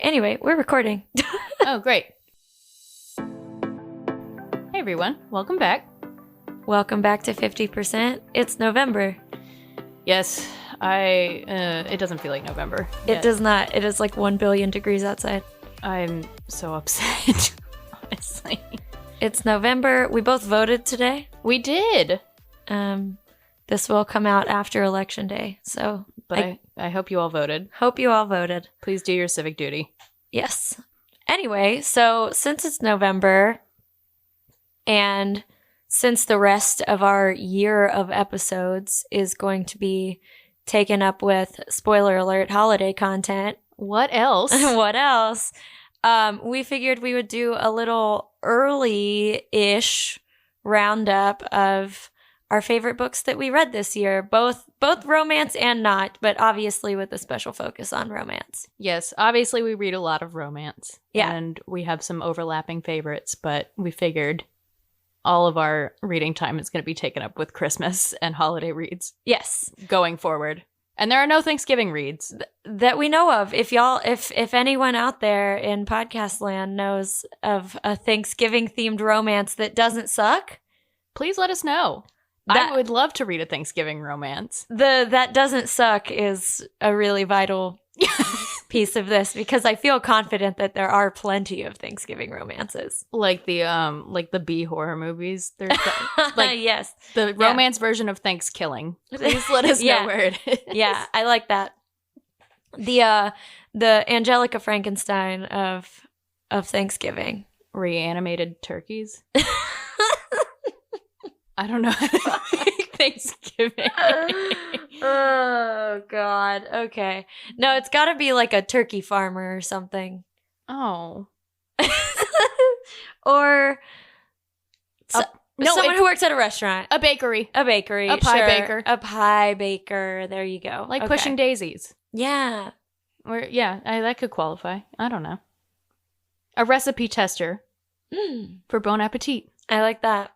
Anyway, we're recording. Oh, great. Hey, everyone. Welcome back. Welcome back to 50%. It's November. Yes, it doesn't feel like November It yet. does not. It is like 1 billion degrees outside. I'm so upset, honestly. It's November. We both voted today. We did. This will come out after Election Day, so... But I hope you all voted. Hope you all voted. Please do your civic duty. Yes. Anyway, so since it's November, and since the rest of our year of episodes is going to be taken up with, spoiler alert, holiday content. What else? What else? We figured we would do a little early-ish roundup of our favorite books that we read this year, both romance and not, but obviously with a special focus on romance. Yes, obviously we read a lot of romance. Yeah. And we have some overlapping favorites, but we figured all of our reading time is going to be taken up with Christmas and holiday reads. Yes. Going forward. And there are no Thanksgiving reads. That we know of. If anyone out there in podcast land knows of a Thanksgiving-themed romance that doesn't suck, please let us know. I would love to read a Thanksgiving romance. That doesn't suck is a really vital piece of this, because I feel confident that there are plenty of Thanksgiving romances. Like the B horror movies. There's yes. The romance version of Thanksgiving. Please let us know where it is. Yeah, I like that. The Angelica Frankenstein of Thanksgiving. Reanimated turkeys. I don't know how to make Thanksgiving. Oh, God. Okay. No, it's got to be like a turkey farmer or something. Oh. Or someone who works at a restaurant. A bakery. A bakery. A pie baker. A pie baker. There you go. Like Pushing Daisies. Yeah. That could qualify. I don't know. A recipe tester for Bon Appetit. I like that.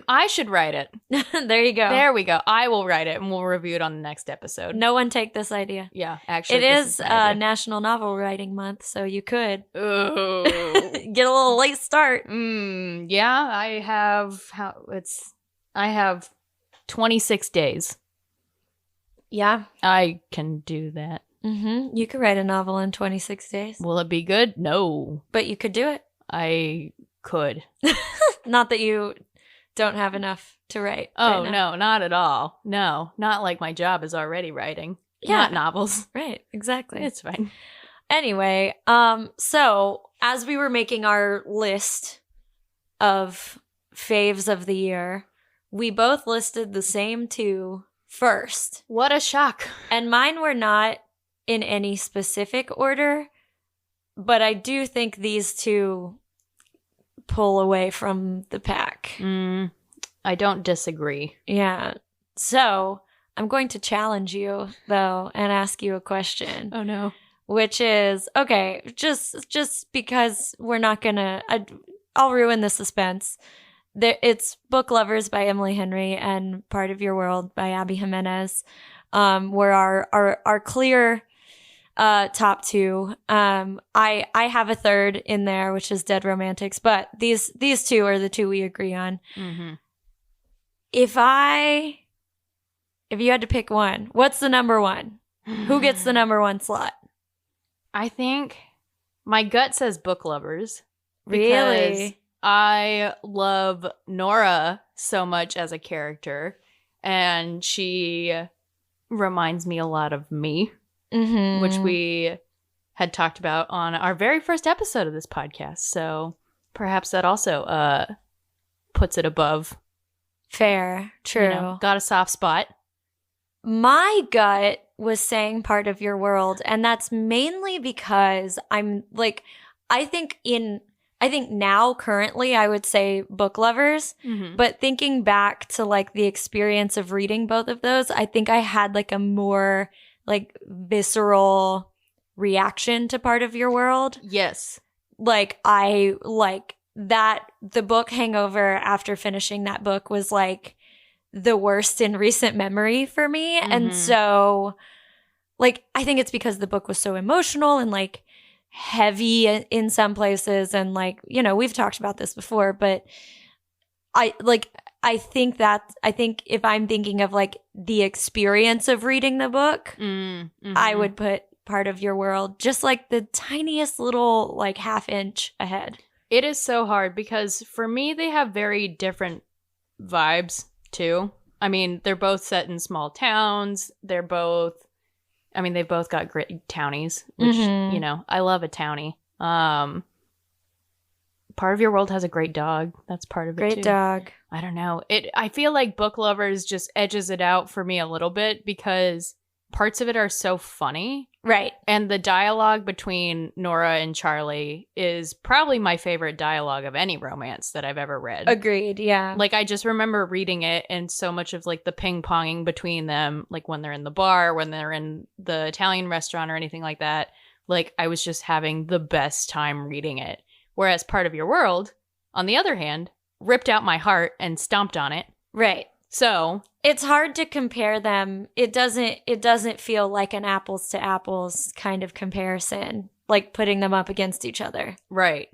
I should write it. There you go. There we go. I will write it and we'll review it on the next episode. No one take this idea. Yeah, actually. It is National Novel Writing Month, so you could Ooh. get a little late start. Yeah, I have 26 days. Yeah. I can do that. Mm-hmm. You could write a novel in 26 days. Will it be good? No. But you could do it. I could. Not that you don't have enough to write. Oh, right, no, not at all. No, not like my job is already writing. Yeah. Not novels. Right, exactly. It's fine. Anyway, so as we were making our list of faves of the year, we both listed the same two first. What a shock. And mine were not in any specific order, but I do think these two pull away from the pack. I don't disagree. Yeah. So I'm going to challenge you, though, and ask you a question. Oh, no. Which is, okay, just because we're not going to... I'll ruin the suspense. It's Book Lovers by Emily Henry and Part of Your World by Abby Jimenez, were our clear... top two. I have a third in there, which is Dead Romantics, but these two are the two we agree on. Mm-hmm. If you had to pick one, what's the number one? Who gets the number one slot? I think my gut says Book Lovers. Really? I love Nora so much as a character, and she reminds me a lot of me. Mm-hmm. Which we had talked about on our very first episode of this podcast. So perhaps that also puts it above. Fair. True. Got a soft spot. My gut was saying Part of Your World, and that's mainly because I'm like, I think now currently I would say Book Lovers, but thinking back to like the experience of reading both of those, I think I had like a more like visceral reaction to Part of Your World. Yes. Like I like that the book Hangover after finishing that book was like the worst in recent memory for me. And so like I think it's because the book was so emotional and like heavy in some places, and like, you know, we've talked about this before, but I think if I'm thinking of like the experience of reading the book, I would put Part of Your World just like the tiniest little like half inch ahead. It is so hard because for me, they have very different vibes too. I mean, they're both set in small towns. They've both got great townies, which, you know, I love a townie. Part of Your World has a great dog. That's part of it too. Great dog. I don't know. I feel like Book Lovers just edges it out for me a little bit because parts of it are so funny. Right. And the dialogue between Nora and Charlie is probably my favorite dialogue of any romance that I've ever read. Agreed, yeah. Like, I just remember reading it and so much of, like, the ping-ponging between them, like, when they're in the bar, when they're in the Italian restaurant or anything like that. Like, I was just having the best time reading it. Whereas Part of Your World, on the other hand, ripped out my heart and stomped on it. Right. So it's hard to compare them. It doesn't feel like an apples to apples kind of comparison, like putting them up against each other. Right.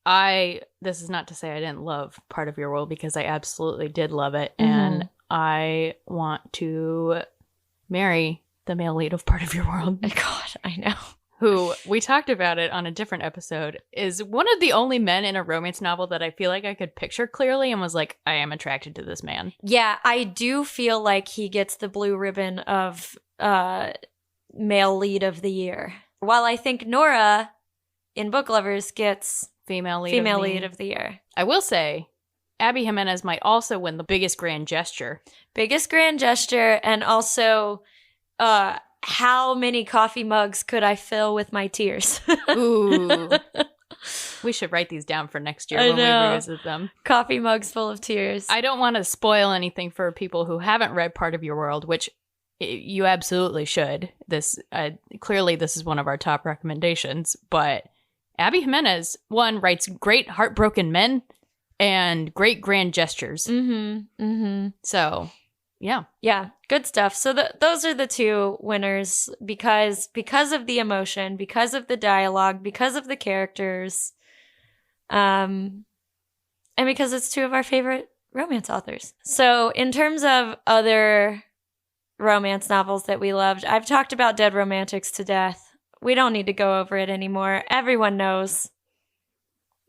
This is not to say I didn't love Part of Your World because I absolutely did love it. And I want to marry the male lead of Part of Your World. God, I know. Who, we talked about it on a different episode, is one of the only men in a romance novel that I feel like I could picture clearly and was like, I am attracted to this man. Yeah, I do feel like he gets the blue ribbon of male lead of the year. While I think Nora in Book Lovers gets female lead of the year. I will say, Abby Jimenez might also win the biggest grand gesture. Biggest grand gesture, and also how many coffee mugs could I fill with my tears? Ooh. We should write these down for next year when we revisit them. Coffee mugs full of tears. I don't want to spoil anything for people who haven't read Part of Your World, which you absolutely should. Clearly, this is one of our top recommendations. But Abby Jimenez, one, writes great heartbroken men and great grand gestures. So, yeah. Yeah, good stuff. So those are the two winners because of the emotion, because of the dialogue, because of the characters, and because it's two of our favorite romance authors. So in terms of other romance novels that we loved, I've talked about Dead Romantics to death. We don't need to go over it anymore. Everyone knows.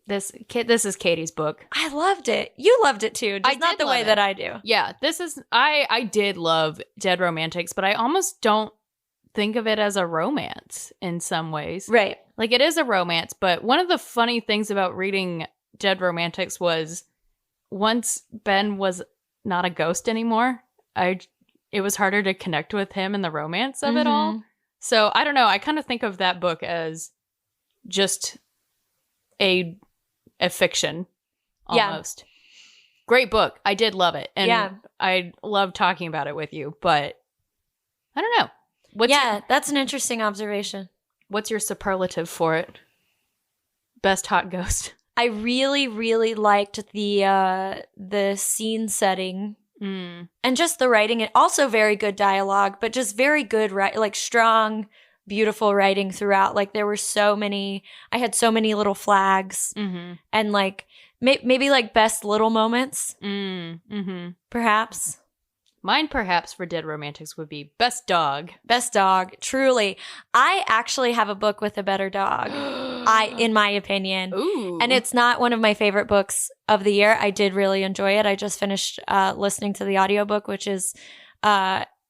This is Katey's book. I loved it. You loved it too, just not the way that I do. Yeah, I did love Dead Romantics, but I almost don't think of it as a romance in some ways. Right. Like, it is a romance, but one of the funny things about reading Dead Romantics was once Ben was not a ghost anymore, it was harder to connect with him and the romance of it all. So, I don't know. I kind of think of that book as just a fiction almost. Great book. I did love it. And I love talking about it with you, but I don't know. That's an interesting observation. What's your superlative for it? Best hot ghost. I really, really liked the scene setting and just the writing. And also very good dialogue, but just very good, like strong, beautiful writing throughout. Like there were I had so many little flags and like maybe like best little moments, perhaps. Mine perhaps for Dead Romantics would be best dog. Best dog, truly. I actually have a book with a better dog, in my opinion. Ooh. And it's not one of my favorite books of the year. I did really enjoy it. I just finished listening to the audiobook, which is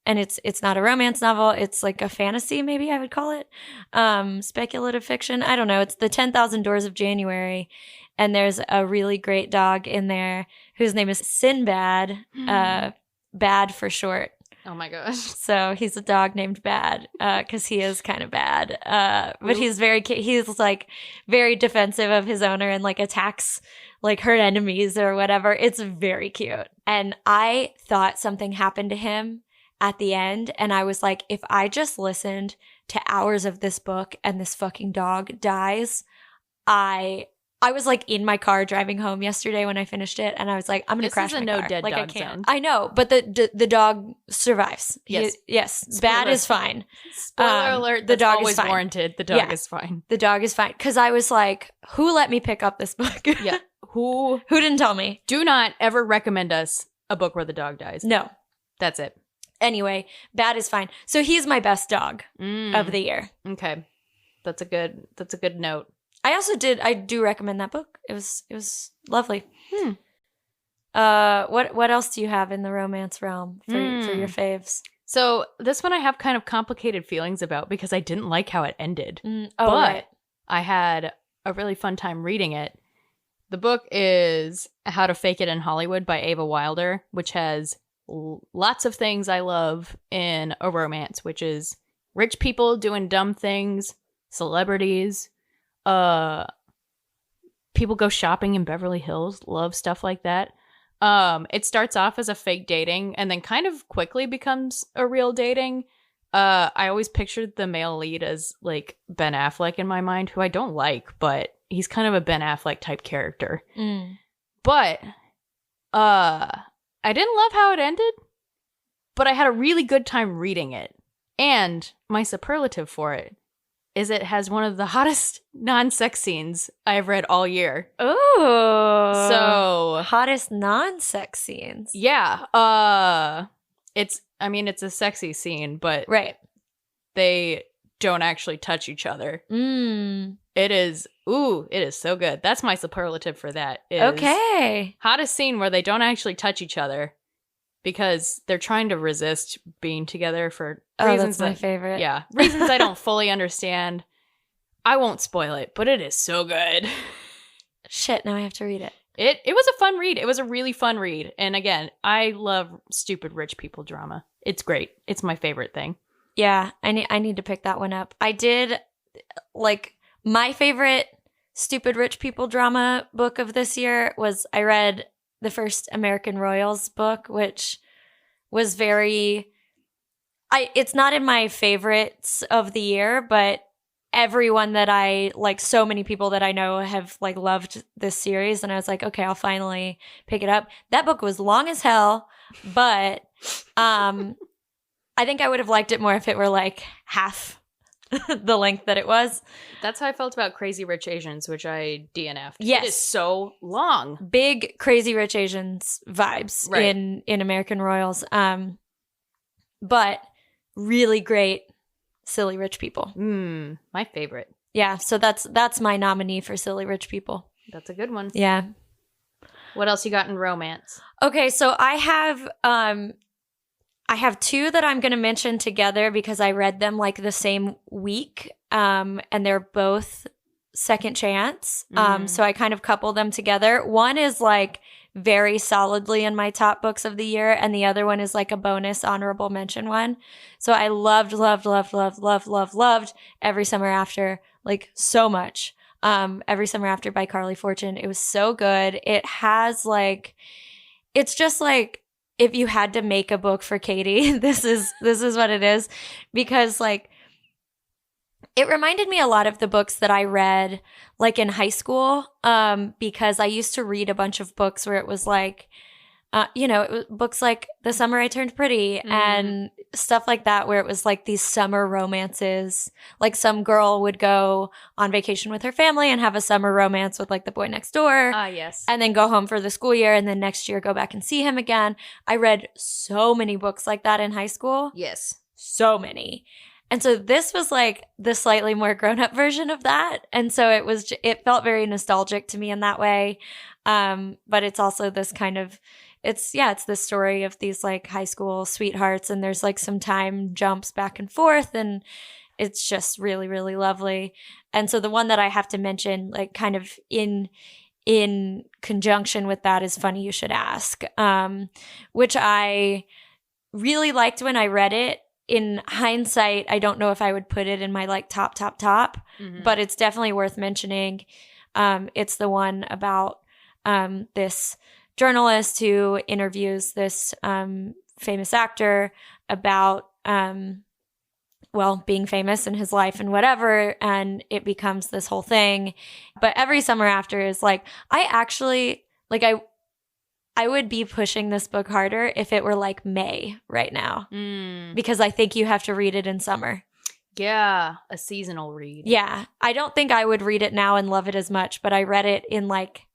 and it's not a romance novel. It's like a fantasy, maybe I would call it. Speculative fiction. I don't know. It's The 10,000 Doors of January. And there's a really great dog in there whose name is Sinbad, Bad for short. Oh my gosh. So he's a dog named Bad because he is kind of bad. But he's like very defensive of his owner and like attacks like her enemies or whatever. It's very cute. And I thought something happened to him at the end, and I was like, if I just listened to hours of this book and this fucking dog dies, I I was like in my car driving home yesterday when I finished it, and I was like, I'm gonna crash This is my a no car. dead Like, dog I can't. zone. I know, but the dog survives. Yes. Yes. Spoiler. Bad is fine. Spoiler alert, the that's dog always is fine. warranted. The dog Yeah. is fine. The dog is fine. Because I was like, who let me pick up this book? Yeah. Who didn't tell me? do not ever recommend us a book where the dog dies. No. That's it. Anyway, Bad is fine. So he's my best dog of the year. Okay. That's a good note. I do recommend that book. It was lovely. What else do you have in the romance realm for your faves? So this one I have kind of complicated feelings about because I didn't like how it ended. But right. I had a really fun time reading it. The book is How to Fake It in Hollywood by Ava Wilder, which has lots of things I love in a romance, which is rich people doing dumb things, celebrities, people go shopping in Beverly Hills, love stuff like that. It starts off as a fake dating and then kind of quickly becomes a real dating. I always pictured the male lead as like Ben Affleck in my mind, who I don't like, but he's kind of a Ben Affleck type character. But I didn't love how it ended, but I had a really good time reading it. And my superlative for it is it has one of the hottest non-sex scenes I've read all year. Oh. So hottest non-sex scenes. Yeah. It's a sexy scene, but right. They don't actually touch each other. It is so good. That's my superlative for that. Okay. Hottest scene where they don't actually touch each other because they're trying to resist being together for reasons. That's my favorite. Yeah. Reasons I don't fully understand. I won't spoil it, but it is so good. Shit, now I have to read it. It was a fun read. It was a really fun read. And again, I love stupid rich people drama. It's great. It's my favorite thing. Yeah, I need to pick that one up. I did, like, my favorite stupid rich people drama book of this year was I read the first American Royals book, which was it's not in my favorites of the year, but everyone that so many people that I know have like loved this series. And I was like, okay, I'll finally pick it up. That book was long as hell, but I think I would have liked it more if it were like half the length that it was. That's how I felt about Crazy Rich Asians, which I DNF'd. Yes. It is so long. Big Crazy Rich Asians vibes in American Royals. But really great Silly Rich People. My favorite. Yeah, so that's my nominee for Silly Rich People. That's a good one. Yeah. What else you got in romance? Okay, so I have two that I'm going to mention together because I read them like the same week, and they're both second chance. So I kind of couple them together. One is like very solidly in my top books of the year, and the other one is like a bonus honorable mention one. So I loved Every Summer After, like so much. Every Summer After by Carly Fortune. It was so good. It has like, it's just like, if you had to make a book for Katey, this is what it is, because like it reminded me a lot of the books that I read like in high school, because I used to read a bunch of books where it was like, it was books like The Summer I Turned Pretty and stuff like that, where it was like these summer romances. Like some girl would go on vacation with her family and have a summer romance with like the boy next door. Yes. And then go home for the school year and then next year go back and see him again. I read so many books like that in high school. Yes. So many. And so this was like the slightly more grown-up version of that. And so it felt very nostalgic to me in that way. But it's also this kind of, it's this story of these like high school sweethearts, and there's like some time jumps back and forth, and it's just really, really lovely. And so the one that I have to mention, like kind of in conjunction with that, is Funny You Should Ask, which I really liked when I read it. In hindsight, I don't know if I would put it in my like top, but it's definitely worth mentioning. It's the one about this journalist who interviews this famous actor about well, being famous in his life and whatever, and it becomes this whole thing. But Every Summer After is like, I actually, like, I would be pushing this book harder if it were like May right now, because I think you have to read it in summer. Yeah, a seasonal read. Yeah. I don't think I would read it now and love it as much, but I read it in like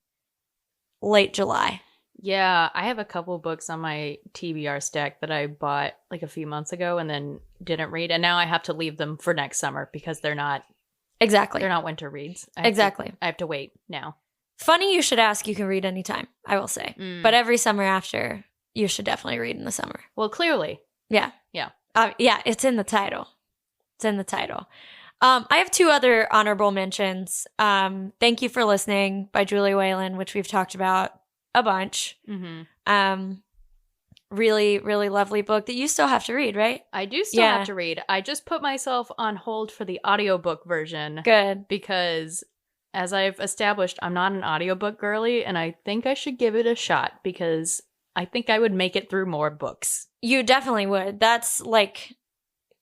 late July. Yeah, I have a couple books on my TBR stack that I bought like a few months ago and then didn't read, and now I have to leave them for next summer because they're not winter reads. I have to wait now. Funny you should ask. You can read anytime, I will say. But Every Summer After, you should definitely read in the summer. Well, clearly. Yeah. Yeah. Yeah, it's in the title. It's in the title. I have 2 other honorable mentions. Thank You for Listening by Julia Whalen, which we've talked about a bunch. Really, really lovely book that you still have to read, right? I do still have to read. I just put myself on hold for the audiobook version. Good. Because as I've established, I'm not an audiobook girly, and I think I should give it a shot because I think I would make it through more books. You definitely would. That's like,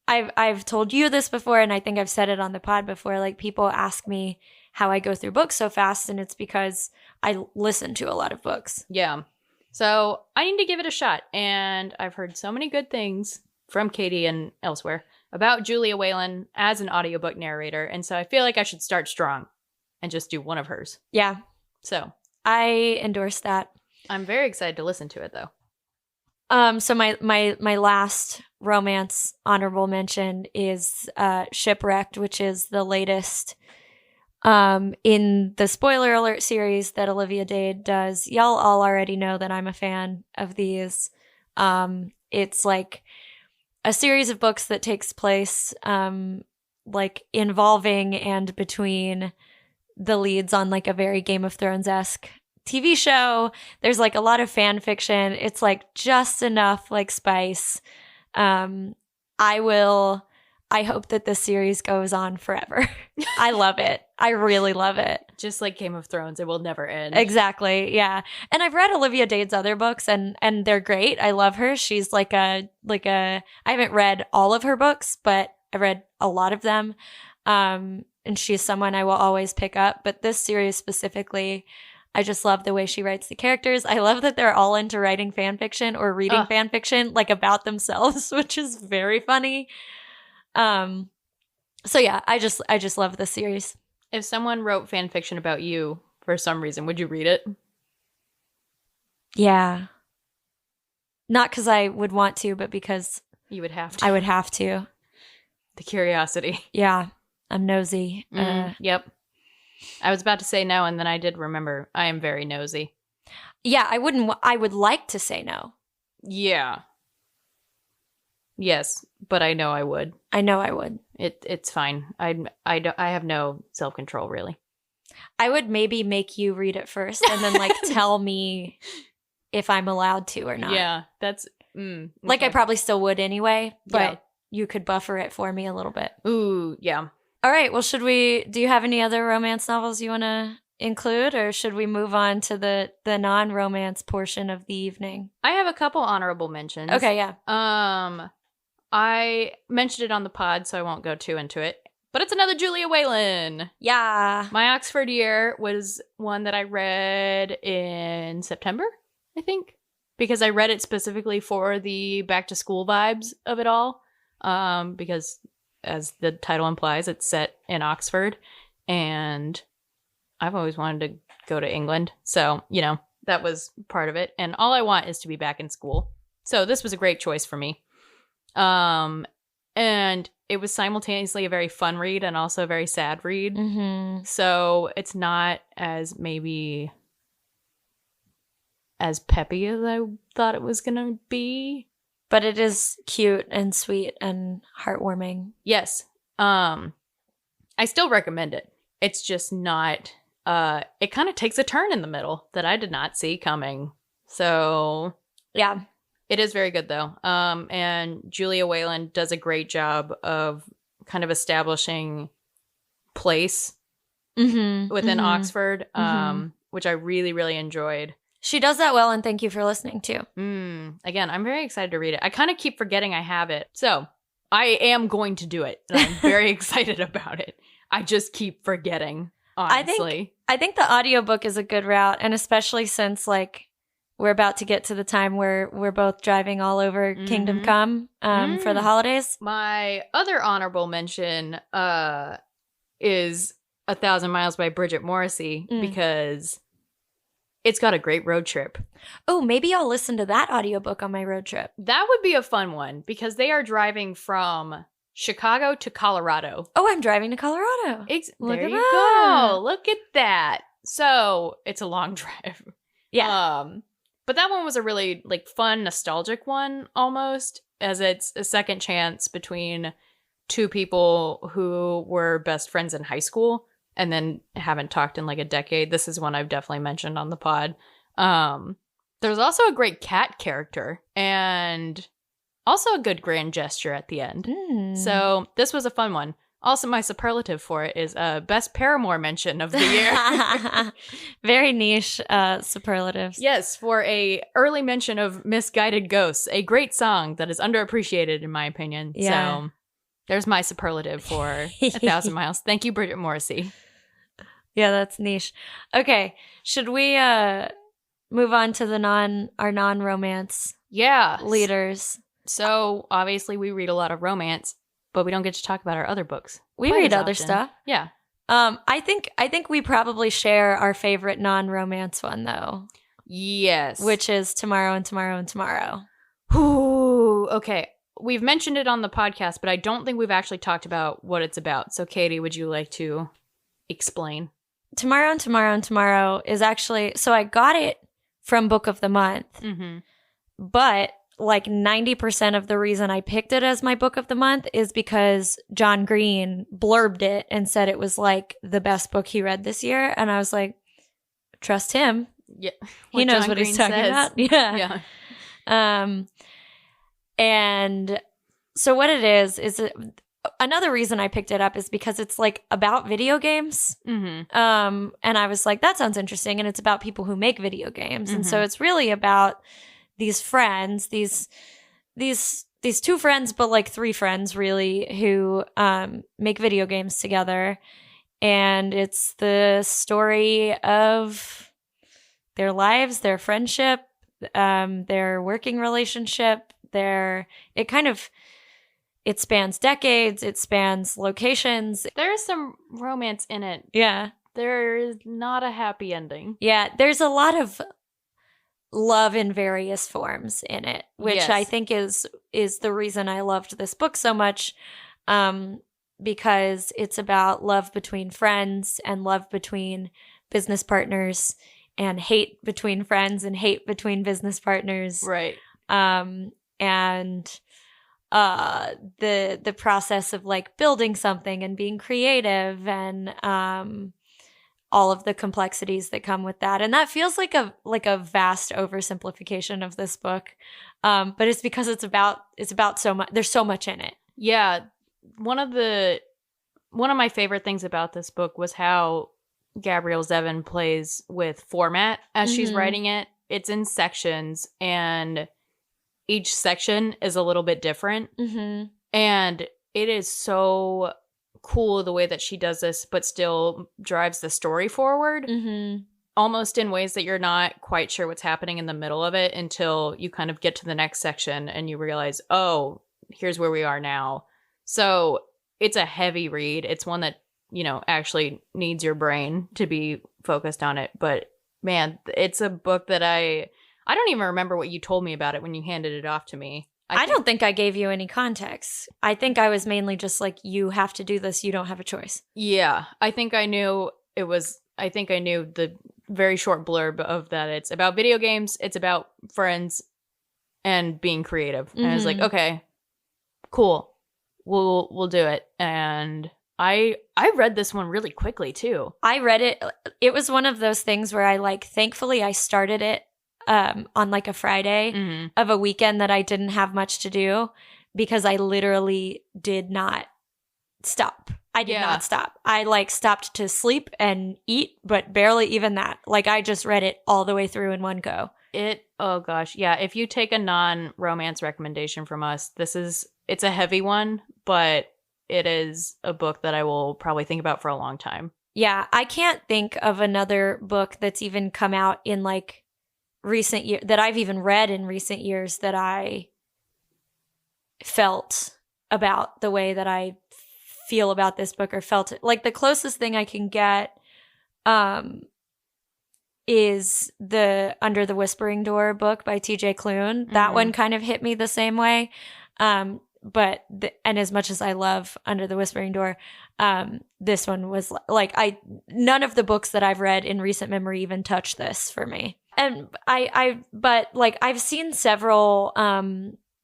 I've told you this before, and I think I've said it on the pod before. Like, people ask me how I go through books so fast, and it's because I listen to a lot of books. Yeah. So I need to give it a shot, and I've heard so many good things from Katey and elsewhere about Julia Whalen as an audiobook narrator, and so I feel like I should start strong and just do one of hers. Yeah. So I endorse that. I'm very excited to listen to it, though. So my last romance honorable mention is Shipwrecked, which is the latest in the spoiler alert series that Olivia Dade does. Y'all all already know that I'm a fan of these. It's like a series of books that takes place like involving and between the leads on like a very Game of Thrones-esque TV show. There's like a lot of fan fiction. It's like just enough like spice. I hope that this series goes on forever. I love it. I really love it. Just like Game of Thrones, it will never end. Exactly. Yeah. And I've read Olivia Dade's other books and they're great. I love her. She's I haven't read all of her books, but I've read a lot of them. And she's someone I will always pick up. But this series specifically, I just love the way she writes the characters. I love that they're all into writing fan fiction or reading fan fiction like about themselves, which is very funny. So yeah, I just love this series. If someone wrote fan fiction about you for some reason, would you read it? Yeah. Not because I would want to, but because you would have to. I would have to. The curiosity. Yeah. I'm nosy. Yep. I was about to say no, and then I did remember I am very nosy. Yeah, I would like to say no. Yeah. Yes, but I know I would. I know I would. It's fine. I have no self-control, really. I would maybe make you read it first and then like tell me if I'm allowed to or not. Yeah, that's okay. Like I probably still would anyway, but yeah. You could buffer it for me a little bit. Ooh, yeah. All right, well, do you have any other romance novels you want to include, or should we move on to the non-romance portion of the evening? I have a couple honorable mentions. Okay, yeah. I mentioned it on the pod, so I won't go too into it. But it's another Julia Whalen. Yeah. My Oxford Year was one that I read in September, I think, because I read it specifically for the back-to-school vibes of it all, because as the title implies, it's set in Oxford, and I've always wanted to go to England, so, that was part of it, and all I want is to be back in school. So this was a great choice for me. And it was simultaneously a very fun read and also a very sad read. Mm-hmm. So it's not as maybe as peppy as I thought it was going to be. But it is cute and sweet and heartwarming. Yes. I still recommend it. It's just not, it kind of takes a turn in the middle that I did not see coming. So yeah. It is very good, though. And Julia Whalen does a great job of kind of establishing place within Oxford, which I really, really enjoyed. She does that well, and thank you for listening, too. Again, I'm very excited to read it. I kind of keep forgetting I have it. So, I am going to do it, and I'm very excited about it. I just keep forgetting, honestly. I think the audiobook is a good route, and especially since like we're about to get to the time where we're both driving all over Kingdom Come for the holidays. My other honorable mention is 1,000 Miles by Bridget Morrissey because it's got a great road trip. Oh, maybe I'll listen to that audiobook on my road trip. That would be a fun one because they are driving from Chicago to Colorado. Oh, I'm driving to Colorado. There you go. Look at that. So it's a long drive. Yeah. But that one was a really like fun, nostalgic one almost, as it's a second chance between two people who were best friends in high school and then haven't talked in like a decade. This is one I've definitely mentioned on the pod. There's also a great cat character and also a good grand gesture at the end. So this was a fun one. Also, my superlative for it is best Paramore mention of the year. Very niche superlatives. Yes, for a early mention of Misguided Ghosts, a great song that is underappreciated in my opinion. Yeah. So there's my superlative for 1,000 Miles. Thank you, Bridget Morrissey. Yeah, that's niche. Okay, should we move on to our non-romance leaders? So obviously we read a lot of romance, but we don't get to talk about our other books. We read other stuff. Yeah. I think we probably share our favorite non-romance one though. Yes. Which is Tomorrow and Tomorrow and Tomorrow. Ooh, okay. We've mentioned it on the podcast, but I don't think we've actually talked about what it's about. So Katey, would you like to explain? Tomorrow and Tomorrow and Tomorrow is actually, so I got it from Book of the Month, but like 90% of the reason I picked it as my book of the month is because John Green blurbed it and said it was like the best book he read this year. And I was like, trust him. Yeah. He knows what he's talking about. Yeah. And so what it is another reason I picked it up is because it's like about video games. And I was like, that sounds interesting. And it's about people who make video games. And so it's really about these friends, these two friends, but like three friends really, who make video games together. And it's the story of their lives, their friendship, their working relationship, it spans decades, it spans locations. There's some romance in it. Yeah. There's not a happy ending. Yeah, there's a lot of love in various forms in it, which I think is the reason I loved this book so much, because it's about love between friends and love between business partners and hate between friends and hate between business partners. Right. And the process of like building something and being creative and all of the complexities that come with that. And that feels like a vast oversimplification of this book. But it's because it's about so much. There's so much in it. Yeah. One of my favorite things about this book was how Gabrielle Zevin plays with format as she's writing it. It's in sections and each section is a little bit different. And it is so cool the way that she does this, but still drives the story forward. Almost in ways that you're not quite sure what's happening in the middle of it until you kind of get to the next section and you realize, oh, here's where we are now. So it's a heavy read. It's one that, actually needs your brain to be focused on it. But man, it's a book that I don't even remember what you told me about it when you handed it off to me. I don't think I gave you any context. I think I was mainly just like, you have to do this. You don't have a choice. Yeah. I think I knew the very short blurb of that. It's about video games. It's about friends and being creative. And I was like, okay, cool. We'll do it. And I read this one really quickly too. I read it. It was one of those things where I thankfully I started it on like a Friday of a weekend that I didn't have much to do because I literally did not stop. I did not stop. I stopped to sleep and eat, but barely even that. I just read it all the way through in one go. Oh gosh. Yeah. If you take a non-romance recommendation from us, this is it's a heavy one, but it is a book that I will probably think about for a long time. Yeah, I can't think of another book that's even come out in like recent year that I've even read in recent years that I felt about the way that I feel about this book or felt it. Like the closest thing I can get is the Under the Whispering Door book by TJ Klune. That one kind of hit me the same way. And as much as I love Under the Whispering Door, this one was like, none of the books that I've read in recent memory even touch this for me. And but like I've seen several,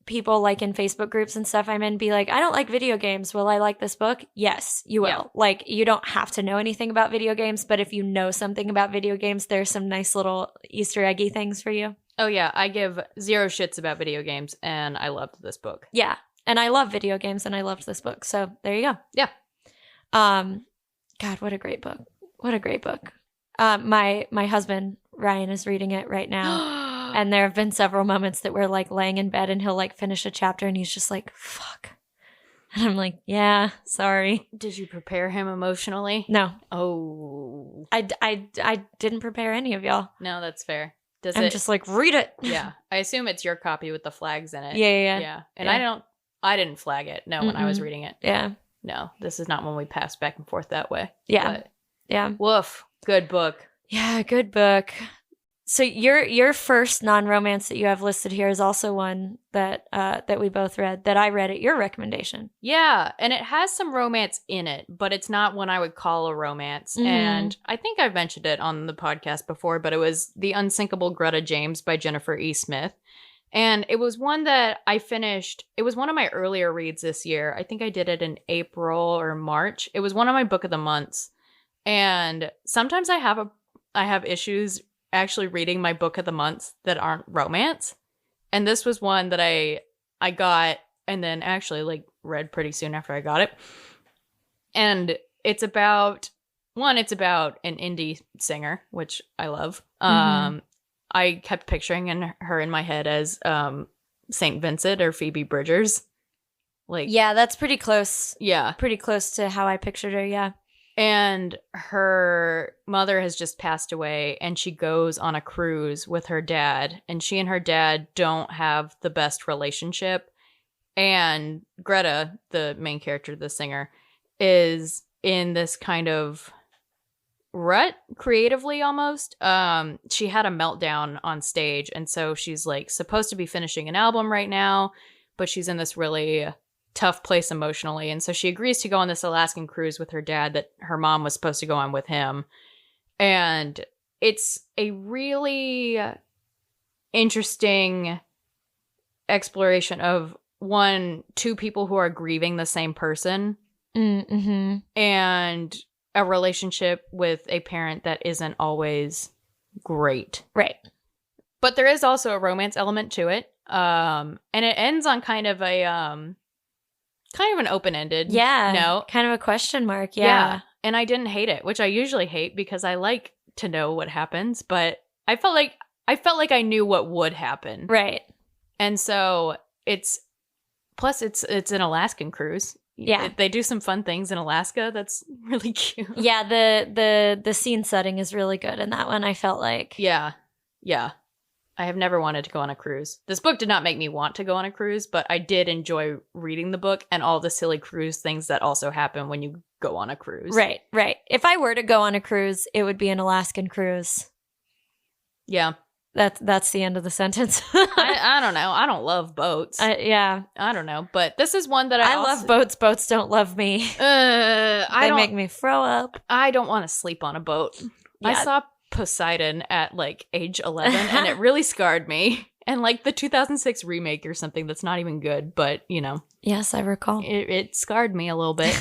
people like in Facebook groups and stuff I'm in be like, I don't like video games. Will I like this book? Yes, you will. Yeah. Like you don't have to know anything about video games, but if you know something about video games, there's some nice little Easter eggy things for you. Oh yeah, I give zero shits about video games and I loved this book. Yeah. And I love video games and I loved this book. So there you go. Yeah. God, what a great book. What a great book. My husband, Ryan, is reading it right now. And there have been several moments that we're like laying in bed and he'll like finish a chapter and he's just like, fuck. And I'm like, yeah, sorry. Did you prepare him emotionally? No. Oh. I didn't prepare any of y'all. No, that's fair. I'm just like, read it. Yeah. I assume it's your copy with the flags in it. Yeah. And I didn't flag it. No, when I was reading it. Yeah. No, this is not when we passed back and forth that way. Yeah. But, yeah. Woof. Good book. Yeah, good book. So your first non-romance that you have listed here is also one that we both read, that I read at your recommendation. Yeah, and it has some romance in it, but it's not one I would call a romance. Mm-hmm. And I think I've mentioned it on the podcast before, but it was The Unsinkable Greta James by Jennifer E. Smith. And it was one that I finished. It was one of my earlier reads this year. I think I did it in April or March. It was one of my book of the months. And sometimes I have issues actually reading my book of the month that aren't romance. And this was one that I got and then actually like read pretty soon after I got it. And it's about an indie singer, which I love. Mm-hmm. I kept picturing her in my head as St. Vincent or Phoebe Bridgers. Like, yeah, that's pretty close. Yeah. Pretty close to how I pictured her, yeah. And her mother has just passed away and she goes on a cruise with her dad, and she and her dad don't have the best relationship. And Greta, the main character, the singer, is in this kind of rut creatively almost. She had a meltdown on stage, and so she's like supposed to be finishing an album right now, but she's in this really tough place emotionally, and so she agrees to go on this Alaskan cruise with her dad that her mom was supposed to go on with him. And it's a really interesting exploration of two people who are grieving the same person, mm-hmm. and a relationship with a parent that isn't always great. Right. But there is also a romance element to it. And it ends on kind of an open-ended note. Kind of a question mark. Yeah. And I didn't hate it, which I usually hate because I like to know what happens, but I felt like I knew what would happen. Right. And so it's an Alaskan cruise. Yeah. They do some fun things in Alaska. That's really cute. Yeah, the scene setting is really good in that one, I felt like. Yeah. Yeah. I have never wanted to go on a cruise. This book did not make me want to go on a cruise, but I did enjoy reading the book and all the silly cruise things that also happen when you go on a cruise. Right. If I were to go on a cruise, it would be an Alaskan cruise. Yeah. That's the end of the sentence. I don't know. I don't love boats. Yeah. I don't know. But this is one that I love boats. Boats don't love me. They make me throw up. I don't want to sleep on a boat. Yeah. I saw Poseidon at like age 11 and it really scarred me. And like the 2006 remake or something that's not even good, but you know. Yes, I recall. It scarred me a little bit.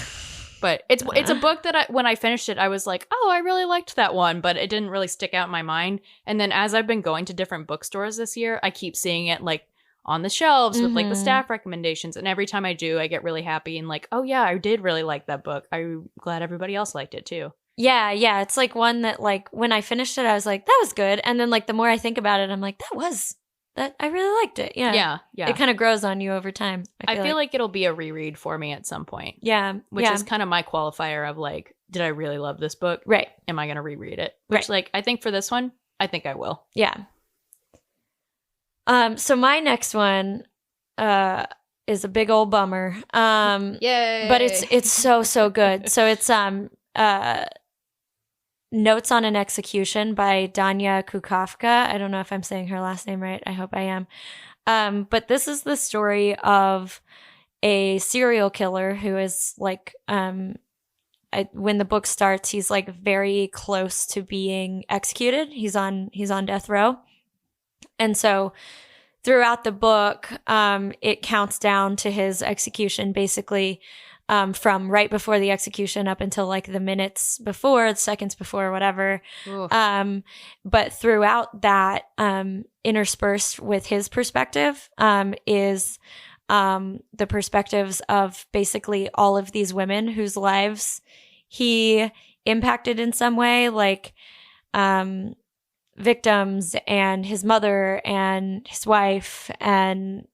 But it's a book that when I finished it, I was like, oh, I really liked that one, but it didn't really stick out in my mind. And then as I've been going to different bookstores this year, I keep seeing it like on the shelves with like the staff recommendations. And every time I do, I get really happy and like, oh yeah, I did really like that book. I'm glad everybody else liked it too. Yeah. It's like one that like when I finished it, I was like, that was good. And then like the more I think about it, I'm like, that was that I really liked it. Yeah. Yeah. It kind of grows on you over time. I feel like it'll be a reread for me at some point. Yeah. Which is kind of my qualifier of like, did I really love this book? Right. Am I going to reread it? Which like, I think for this one, I think I will. Yeah. So my next one is a big old bummer. Yay! But it's so good. So it's Notes on an Execution by Danya Kukafka. I don't know if I'm saying her last name right. I hope I am. But this is the story of a serial killer who is like, when the book starts, he's like very close to being executed. He's on death row. And so throughout the book, it counts down to his execution, basically, from right before the execution up until like the minutes before, the seconds before, whatever. But throughout that, interspersed with his perspective, is the perspectives of basically all of these women whose lives he impacted in some way, like victims and his mother and his wife and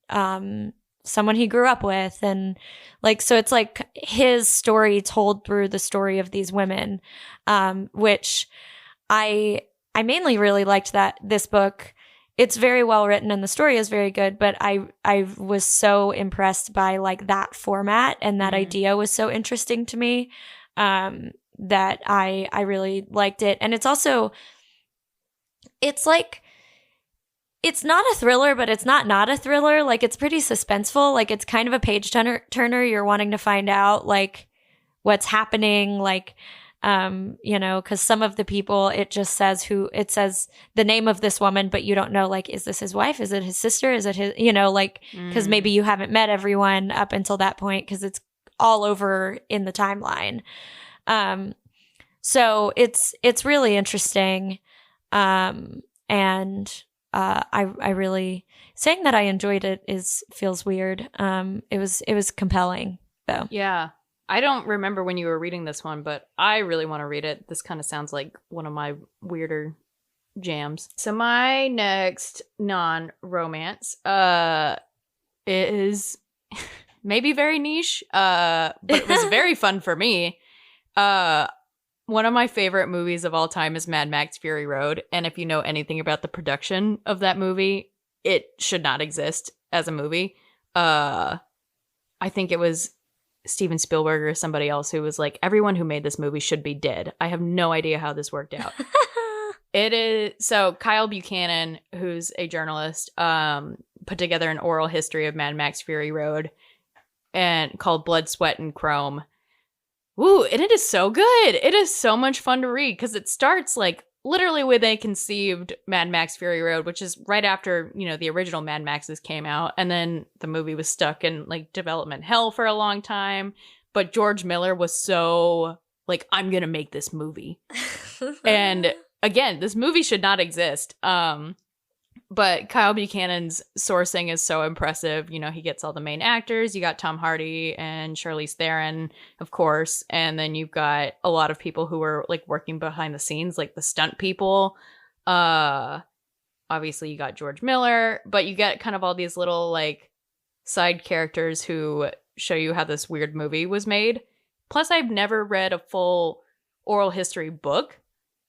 someone he grew up with. And like, so it's like his story told through the story of these women, which I mainly really liked this book. It's very well written and the story is very good, but I was so impressed by like that format, and that idea was so interesting to me, that I really liked it. And it's also, it's like, it's not a thriller, but it's not a thriller. Like, it's pretty suspenseful. Like, it's kind of a page turner. You're wanting to find out like what's happening, like, because some of the people, it says the name of this woman, but you don't know, like, is this his wife? Is it his sister? Is it his, like, because maybe you haven't met everyone up until that point, because it's all over in the timeline. So it's really interesting. And I really, saying that I enjoyed it feels weird. It was compelling though. Yeah. I don't remember when you were reading this one, but I really want to read it. This kind of sounds like one of my weirder jams. So my next non-romance is maybe very niche, but it was very fun for me. One of my favorite movies of all time is Mad Max Fury Road. And if you know anything about the production of that movie, it should not exist as a movie. I think it was Steven Spielberg or somebody else who was like, everyone who made this movie should be dead. I have no idea how this worked out. It is, so Kyle Buchanan, who's a journalist, put together an oral history of Mad Max Fury Road and called Blood, Sweat, and Chrome. Ooh, and it is so good. It is so much fun to read because it starts like literally when they conceived Mad Max Fury Road, which is right after, the original Mad Maxes came out. And then the movie was stuck in like development hell for a long time. But George Miller was so like, I'm going to make this movie. And again, this movie should not exist. But Kyle Buchanan's sourcing is so impressive. He gets all the main actors. You got Tom Hardy and Charlize Theron, of course. And then you've got a lot of people who are like working behind the scenes, like the stunt people. Obviously you got George Miller, but you get kind of all these little like side characters who show you how this weird movie was made. Plus, I've never read a full oral history book.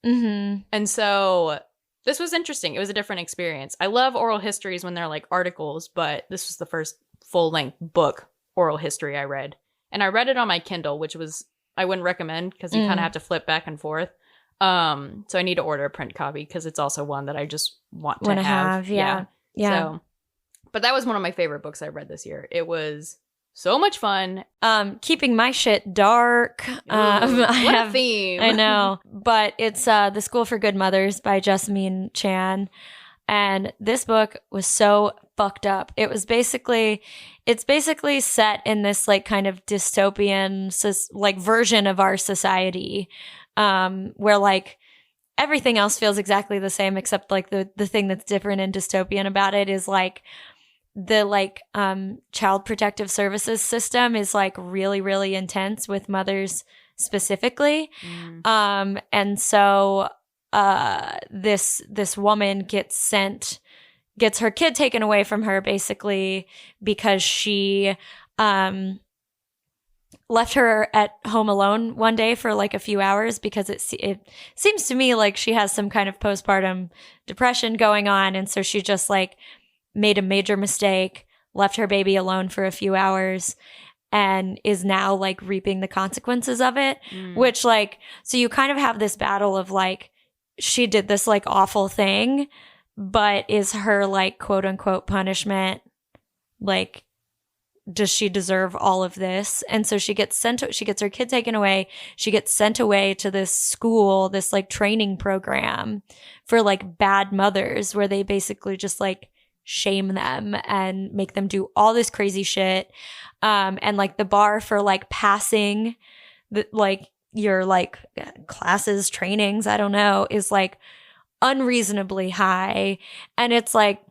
Mm-hmm. And so this was interesting. It was a different experience. I love oral histories when they're like articles, but this was the first full-length book oral history I read. And I read it on my Kindle, which I wouldn't recommend because you kind of have to flip back and forth. So I need to order a print copy because it's also one that I just want to have. Yeah. So, but that was one of my favorite books I read this year. It was so much fun. Keeping my shit dark. What a theme. I know. But it's The School for Good Mothers by Jasmine Chan. And this book was so fucked up. It's basically set in this like kind of dystopian like version of our society, where like everything else feels exactly the same, except like the thing that's different and dystopian about it is like the like child protective services system is like really, really intense with mothers specifically. And so this woman gets sent gets her kid taken away from her basically because she left her at home alone one day for like a few hours because it seems to me like she has some kind of postpartum depression going on. And so she just like made a major mistake, left her baby alone for a few hours, and is now like reaping the consequences of it, which like, so you kind of have this battle of like, she did this like awful thing, but is her like quote unquote punishment, like, does she deserve all of this? And so she gets her kid taken away. She gets sent away to this school, this like training program for like bad mothers where they basically just like shame them and make them do all this crazy shit. And like the bar for like passing the, like your like classes, trainings, I don't know, is like unreasonably high. And it's like,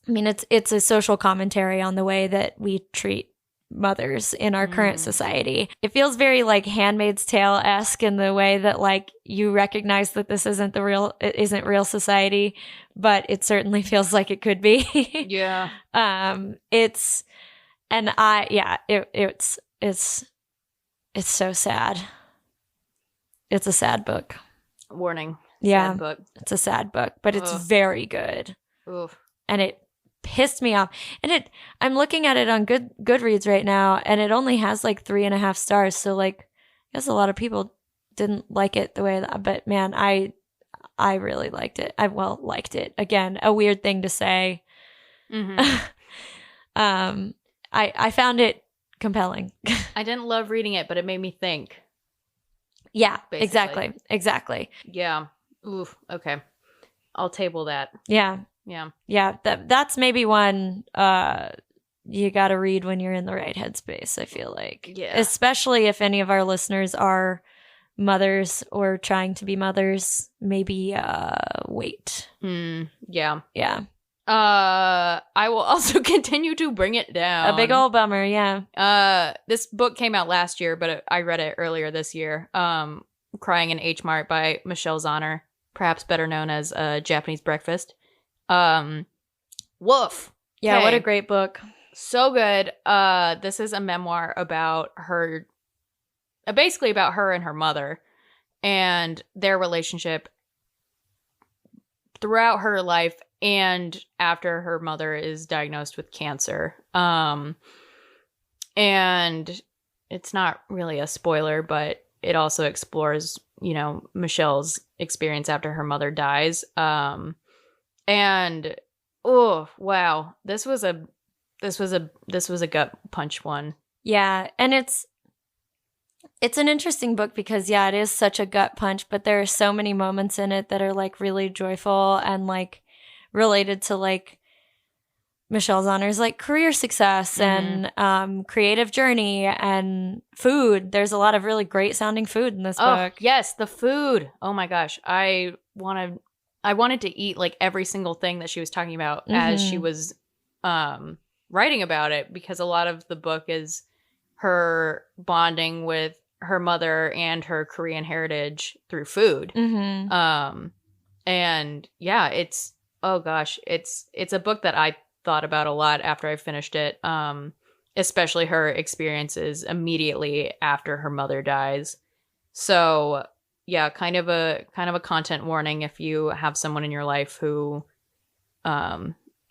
I mean, it's a social commentary on the way that we treat mothers in our current society. It feels very like Handmaid's Tale-esque in the way that like you recognize that this isn't real society, but it certainly feels like it could be. Yeah. It's so sad. It's a sad book. Warning. Yeah. Sad book. It's a sad book, but it's very good. Oof. And it pissed me off. And I'm looking at it on Goodreads right now, and it only has like 3.5 stars. So like, I guess a lot of people didn't like it the way that, but man, I really liked it. Liked it. Again, a weird thing to say. Mm-hmm. I found it compelling. I didn't love reading it, but it made me think. Yeah, basically. Exactly. Yeah. Oof. Okay. I'll table that. Yeah. Yeah. Yeah. That's maybe one you got to read when you're in the right headspace, I feel like. Yeah. Especially if any of our listeners are mothers or trying to be mothers, maybe wait. Yeah. Yeah. I will also continue to bring it down. A big old bummer, yeah. This book came out last year, but I read it earlier this year. Crying in H Mart by Michelle Zauner, perhaps better known as Japanese Breakfast. Woof. Yeah, okay. What a great book. So good. This is a memoir about her, basically about her and her mother and their relationship throughout her life and after her mother is diagnosed with cancer. And it's not really a spoiler, but it also explores, Michelle's experience after her mother dies. And oh, wow. This was a gut punch one. Yeah, and it's an interesting book because it is such a gut punch, but there are so many moments in it that are like really joyful and like related to like Michelle Zauner's like career success and creative journey and food. There's a lot of really great sounding food in this book. Yes, the food. Oh my gosh. I wanted to eat like every single thing that she was talking about as she was writing about it, because a lot of the book is her bonding with her mother and her Korean heritage through food. And yeah, it's a book that I thought about a lot after I finished it, especially her experiences immediately after her mother dies. So yeah, kind of a content warning if you have someone in your life who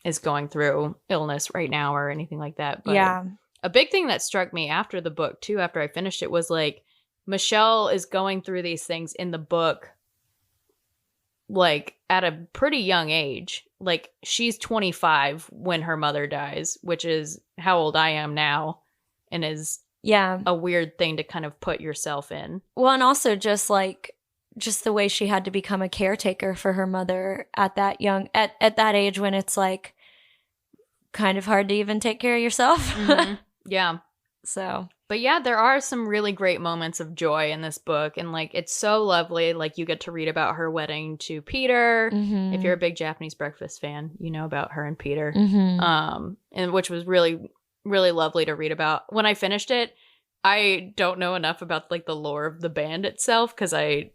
is going through illness right now or anything like that. But yeah. A big thing that struck me after the book too, after I finished it, was like Michelle is going through these things in the book like at a pretty young age. Like she's 25 when her mother dies, which is how old I am now, and is a weird thing to kind of put yourself in. Well, and also just the way she had to become a caretaker for her mother at that that age, when it's like kind of hard to even take care of yourself. Yeah. So, but yeah, there are some really great moments of joy in this book, and like it's so lovely. Like you get to read about her wedding to Peter. If you're a big Japanese Breakfast fan, you know about her and Peter. And which was really, really lovely to read about. When I finished it, I don't know enough about like the lore of the band itself, because I,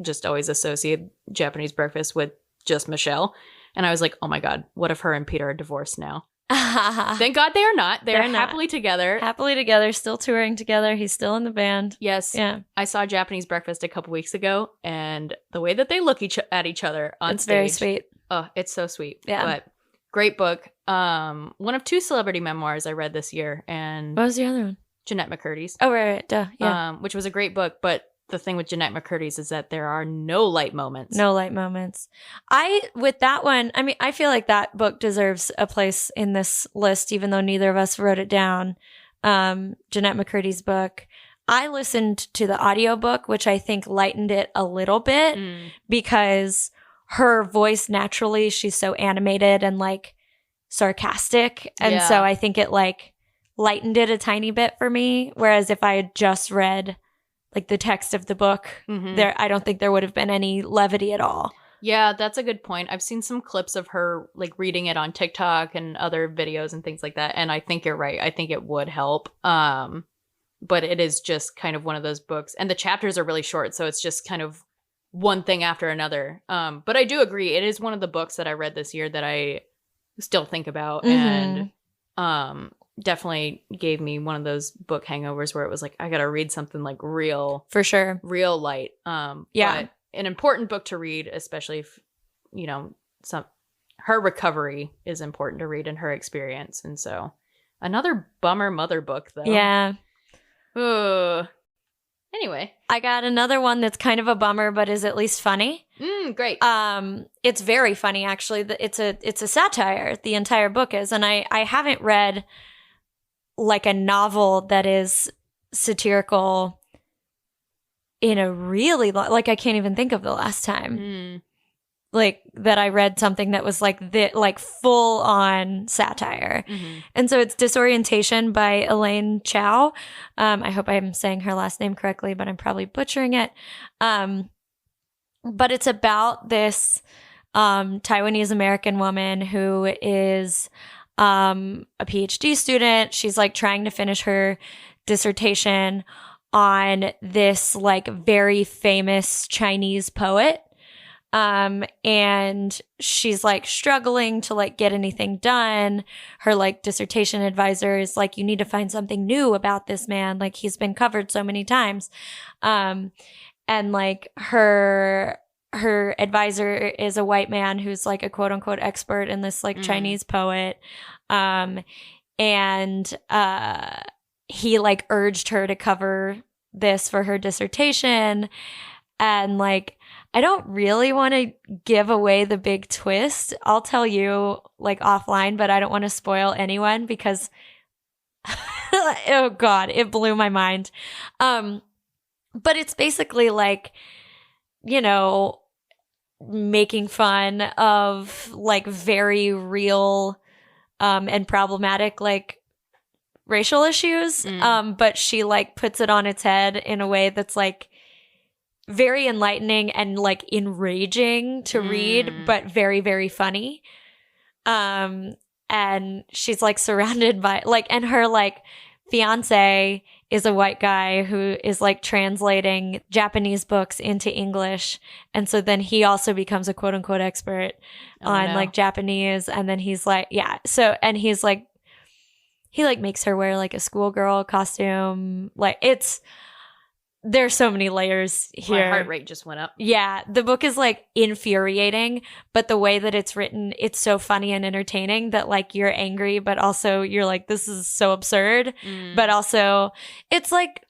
just always associate Japanese Breakfast with just Michelle. And I was like, oh my God, what if her and Peter are divorced now? Thank God they are not. They're happily together. Happily together, still touring together. He's still in the band. Yes. Yeah. I saw Japanese Breakfast a couple weeks ago, and the way that they look at each other on it's stage. Very sweet. Oh, it's so sweet. Yeah. But great book. One of 2 celebrity memoirs I read this year. And what was the other one? Jeanette McCurdy's. Oh, right. Duh. Yeah. Which was a great book, but the thing with Jeanette McCurdy's is that there are no light moments. No light moments. With that one, I mean, I feel like that book deserves a place in this list, even though neither of us wrote it down. Jeanette McCurdy's book. I listened to the audiobook, which I think lightened it a little bit because her voice naturally, she's so animated and like sarcastic. And so I think it like lightened it a tiny bit for me. Whereas if I had just read like the text of the book, I don't think there would have been any levity at all. Yeah, that's a good point. I've seen some clips of her like reading it on TikTok and other videos and things like that. And I think you're right. I think it would help. But it is just kind of one of those books. And the chapters are really short. So it's just kind of one thing after another. But I do agree. It is one of the books that I read this year that I still think about. And definitely gave me one of those book hangovers where it was like, I got to read something like real. For sure. Real light. But an important book to read, especially if, you know, her recovery is important to read in her experience. And so another bummer mother book, though. Yeah. Anyway. I got another one that's kind of a bummer, but is at least funny. Great. It's very funny, actually. It's a satire. The entire book is. And I haven't read like a novel that is satirical in a really like I can't even think of the last time like that I read something that was like full on satire. And so it's Disorientation by Elaine Chow. I hope I'm saying her last name correctly, but I'm probably butchering it. But it's about this Taiwanese American woman who is a PhD student. She's like trying to finish her dissertation on this like very famous Chinese poet. And she's like struggling to like get anything done. Her like dissertation advisor is like, you need to find something new about this man. Like he's been covered so many times. And like her advisor is a white man who's like a quote unquote expert in this like Chinese poet. And he like urged her to cover this for her dissertation. And like, I don't really want to give away the big twist. I'll tell you like offline, but I don't want to spoil anyone because oh God, it blew my mind. But it's basically like, you know, making fun of like very real and problematic like racial issues. But she like puts it on its head in a way that's like very enlightening and like enraging to read, but very, very funny. And she's like surrounded by like, and her like fiance is a white guy who is like translating Japanese books into English. And so then he also becomes a quote unquote expert on like Japanese. And then he's like, and he's like, he like makes her wear like a schoolgirl costume. Like there's so many layers here. My heart rate just went up. Yeah. The book is like infuriating, but the way that it's written, it's so funny and entertaining that like you're angry, but also you're like, this is so absurd. But also it's like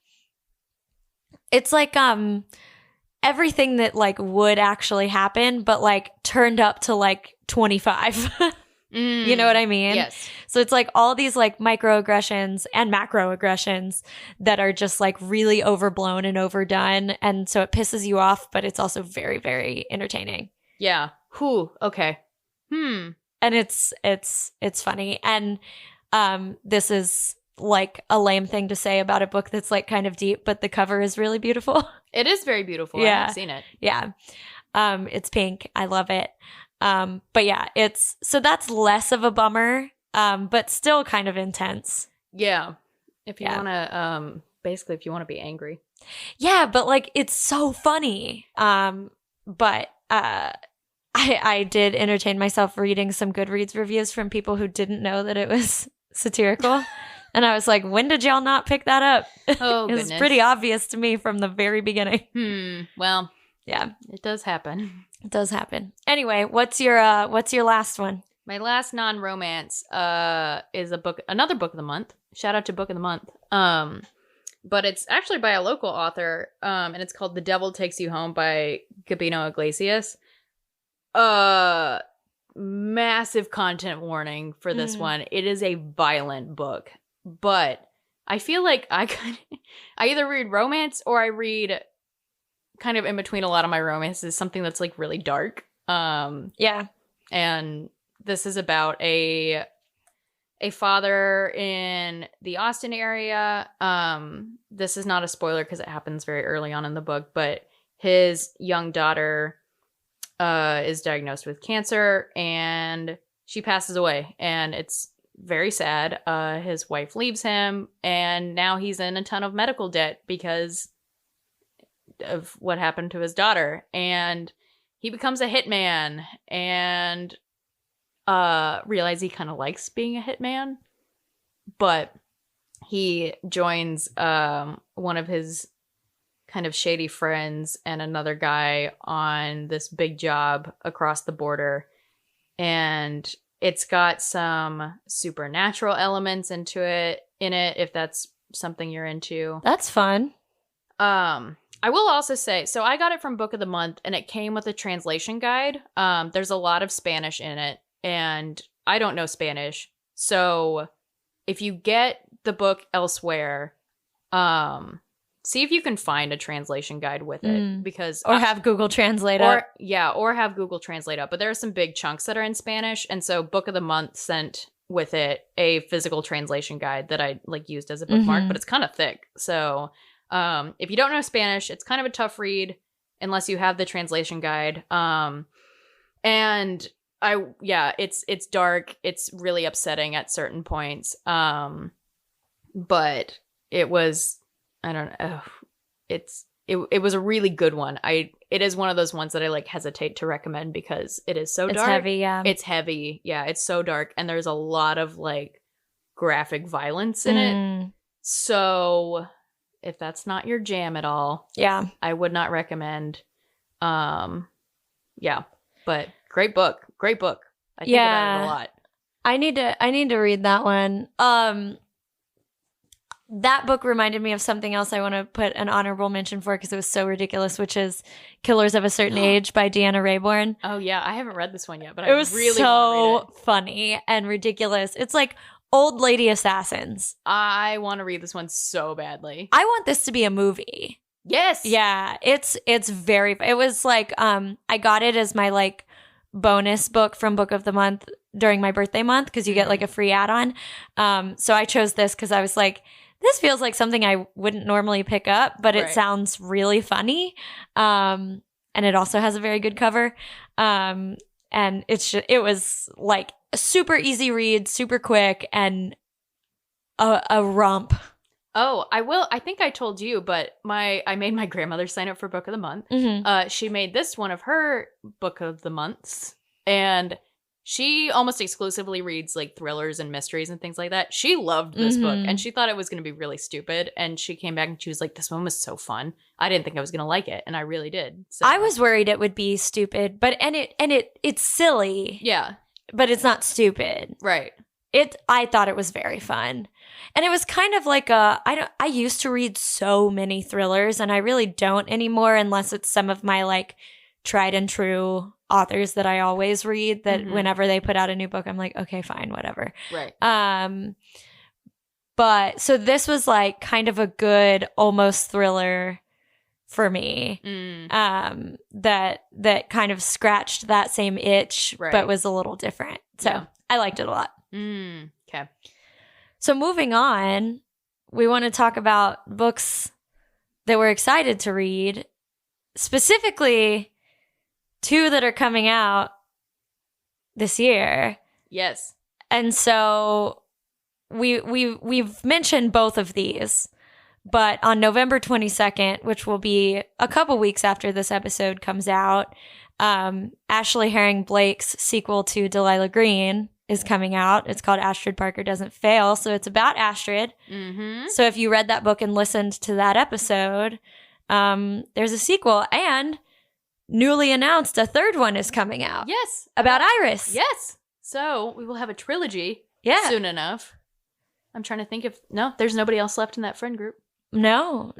everything that like would actually happen, but like turned up to like 25. You know what I mean? Yes. So it's like all these like microaggressions and macroaggressions that are just like really overblown and overdone. And so it pisses you off, but it's also very, very entertaining. Yeah. Okay. And it's funny. And this is like a lame thing to say about a book that's like kind of deep, but the cover is really beautiful. It is very beautiful. Yeah. I haven't seen it. Yeah. It's pink. I love it. But yeah, so that's less of a bummer, but still kind of intense. Yeah. If you want to, basically if you want to be angry. Yeah, but like, it's so funny. But, I did entertain myself reading some Goodreads reviews from people who didn't know that it was satirical. And I was like, when did y'all not pick that up? Oh, It was goodness. pretty obvious to me from the very beginning. Well, Yeah, it does happen. it does happen. Anyway, what's your last one? My last non-romance is another book of the month. Shout out to Book of the Month. But it's actually by a local author, and it's called The Devil Takes You Home by Gabino Iglesias. Massive content warning for this one. It is a violent book, but I feel like I either read romance or I read kind of in between a lot of my romances, something that's like really dark. Yeah. And this is about a father in the Austin area. This is not a spoiler because it happens very early on in the book, but his young daughter is diagnosed with cancer and she passes away, and it's very sad. His wife leaves him, and now he's in a ton of medical debt because of what happened to his daughter, and he becomes a hitman and realize he kind of likes being a hitman, but he joins one of his kind of shady friends and another guy on this big job across the border, and it's got some supernatural elements in it if that's something you're into. That's fun. I will also say, so I got it from Book of the Month and it came with a translation guide. There's a lot of Spanish in it, and I don't know Spanish. So if you get the book elsewhere, see if you can find a translation guide with it, because or have Google Translate up. Or have Google Translate up. But there are some big chunks that are in Spanish, and so Book of the Month sent with it a physical translation guide that I like used as a bookmark, but it's kind of thick. So if you don't know Spanish, it's kind of a tough read unless you have the translation guide. And it's dark. It's really upsetting at certain points. But it was, I don't know. It was a really good one. It is one of those ones that I like hesitate to recommend because it is so dark. It's heavy, yeah. It's heavy. Yeah, it's so dark, and there's a lot of like graphic violence in it. So if that's not your jam at all, yeah, I would not recommend. Yeah, but great book. I think about it a lot. I need to read that one. That book reminded me of something else I want to put an honorable mention for because it was so ridiculous, which is Killers of a Certain Age by Deanna Raybourn. Oh, yeah. I haven't read this one yet, but it was really so funny and ridiculous. It's like old lady assassins. I want to read this one so badly. I want this to be a movie. Yes. Yeah. It was like, I got it as my like bonus book from Book of the Month during my birthday month because you get like a free add-on. So I chose this because I was like, this feels like something I wouldn't normally pick up, but it sounds really funny. And it also has a very good cover. And it was like a super easy read, super quick, and a romp. Oh, I think I told you, but I made my grandmother sign up for Book of the Month. She made this one of her Book of the Months, and she almost exclusively reads like thrillers and mysteries and things like that. She loved this book, and she thought it was going to be really stupid. And she came back and she was like, "This one was so fun. I didn't think I was going to like it, and I really did." So. I was worried it would be stupid, but it's silly. Yeah, but it's not stupid. Right. I thought it was very fun. And it was kind of like I used to read so many thrillers, and I really don't anymore unless it's some of my like tried and true authors that I always read that whenever they put out a new book, I'm like, okay, fine, whatever. Right. But so this was like kind of a good almost thriller for me. That kind of scratched that same itch, but was a little different. So I liked it a lot. Okay. So moving on, we want to talk about books that we're excited to read, specifically 2 that are coming out this year. Yes. And so we've mentioned both of these, but on November 22nd, which will be a couple weeks after this episode comes out, Ashley Herring Blake's sequel to Delilah Green is coming out. It's called Astrid Parker Doesn't Fail. So it's about Astrid. Mm-hmm. So if you read that book and listened to that episode, there's a sequel, and newly announced a third one is coming out. Yes. About Iris. Yes. So we will have a trilogy soon enough. I'm trying to think if... No, there's nobody else left in that friend group. No.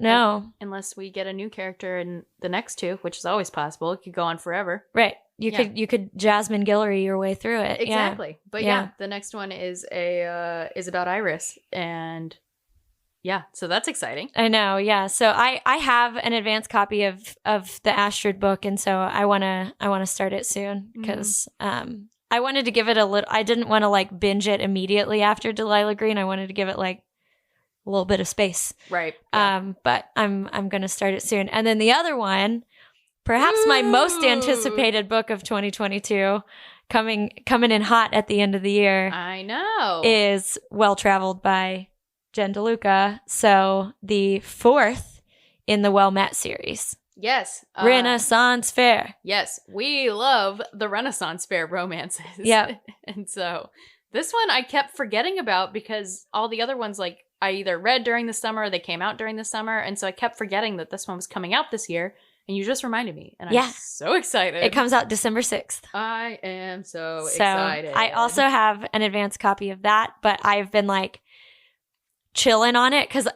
Unless we get a new character in the next two, which is always possible. It could go on forever. Right. You could Jasmine Guillory your way through it. Exactly. Yeah. But yeah, the next one is about Iris, and yeah, so that's exciting. I know. Yeah. So I have an advanced copy of the Astrid book, and so I wanna start it soon because I wanted to give it a little. I didn't want to like binge it immediately after Delilah Green. I wanted to give it like a little bit of space. Right. Yeah. But I'm gonna start it soon, and then the other one. Perhaps my most anticipated book of 2022, coming in hot at the end of the year. I know. Is Well Traveled by Jen DeLuca. So the fourth in the Well Met series. Yes. Renaissance Fair. Yes. We love the Renaissance Fair romances. Yep. And so this one I kept forgetting about because all the other ones, like, I either read during the summer or they came out during the summer. And so I kept forgetting that this one was coming out this year. And you just reminded me, and I'm so excited. It comes out December 6th. I am so excited. I also have an advanced copy of that, but I've been like chilling on it because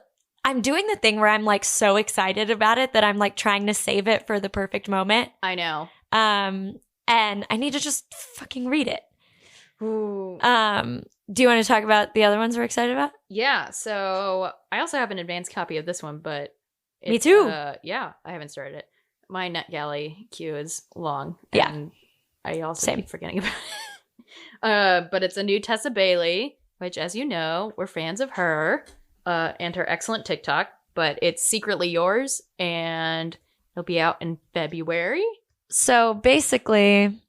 I'm doing the thing where I'm like so excited about it that I'm like trying to save it for the perfect moment. I know. And I need to just fucking read it. Ooh. Do you want to talk about the other ones we're excited about? Yeah. So I also have an advanced copy of this one, but me too. Yeah, I haven't started it. My NetGalley queue is long. Yeah. And I also keep forgetting about it. But it's a new Tessa Bailey, which, as you know, we're fans of her and her excellent TikTok. But it's Secretly Yours, and it'll be out in February. So basically,